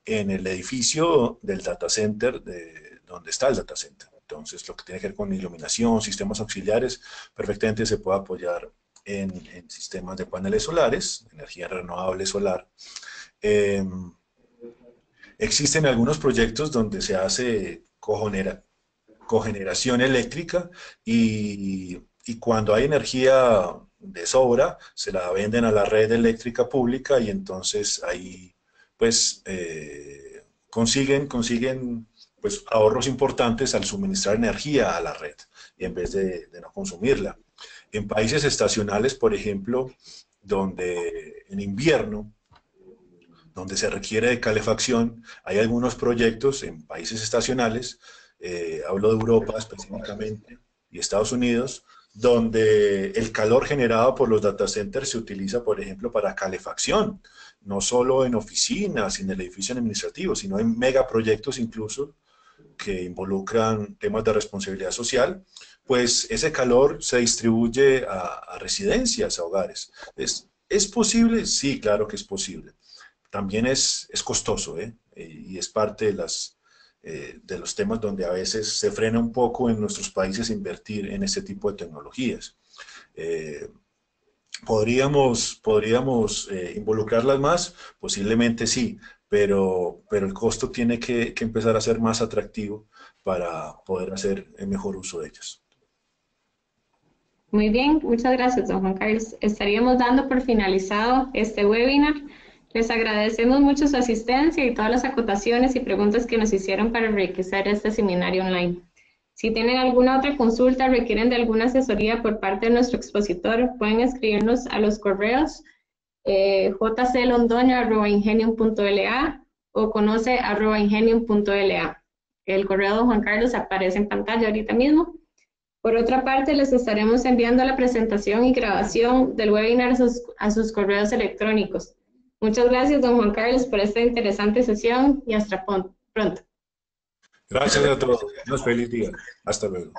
el edificio del data center, donde está el data center. Entonces, lo que tiene que ver con iluminación, sistemas auxiliares, perfectamente se puede apoyar en sistemas de paneles solares, energía renovable solar. Eh, Existen algunos proyectos donde se hace cogeneración eléctrica y cuando hay energía de sobra, se la venden a la red eléctrica pública y entonces ahí pues consiguen pues ahorros importantes al suministrar energía a la red y en vez de no consumirla. En países estacionales, por ejemplo, donde en invierno donde se requiere de calefacción. Hay algunos proyectos en países estacionales, hablo de Europa específicamente y Estados Unidos, donde el calor generado por los data centers se utiliza, por ejemplo, para calefacción, no solo en oficinas y en el edificio administrativo, sino en megaproyectos incluso que involucran temas de responsabilidad social, pues ese calor se distribuye a residencias, a hogares. ¿Es posible? Sí, claro que es posible. También es costoso, ¿eh? Y es parte de los temas donde a veces se frena un poco en nuestros países invertir en este tipo de tecnologías. Eh, ¿Podríamos involucrarlas más? Posiblemente sí, pero el costo tiene que empezar a ser más atractivo para poder hacer el mejor uso de ellas.
Muy bien, muchas gracias, don Juan Carlos. Estaríamos dando por finalizado este webinar. Les agradecemos mucho su asistencia y todas las acotaciones y preguntas que nos hicieron para enriquecer este seminario online. Si tienen alguna otra consulta o requieren de alguna asesoría por parte de nuestro expositor, pueden escribirnos a los correos jclondoño@ingenium.la o conoce@ingenium.la. El correo de Juan Carlos aparece en pantalla ahorita mismo. Por otra parte, les estaremos enviando la presentación y grabación del webinar a sus correos electrónicos. Muchas gracias, don Juan Carlos, por esta interesante sesión y hasta pronto.
Gracias a todos. Feliz día. Hasta luego.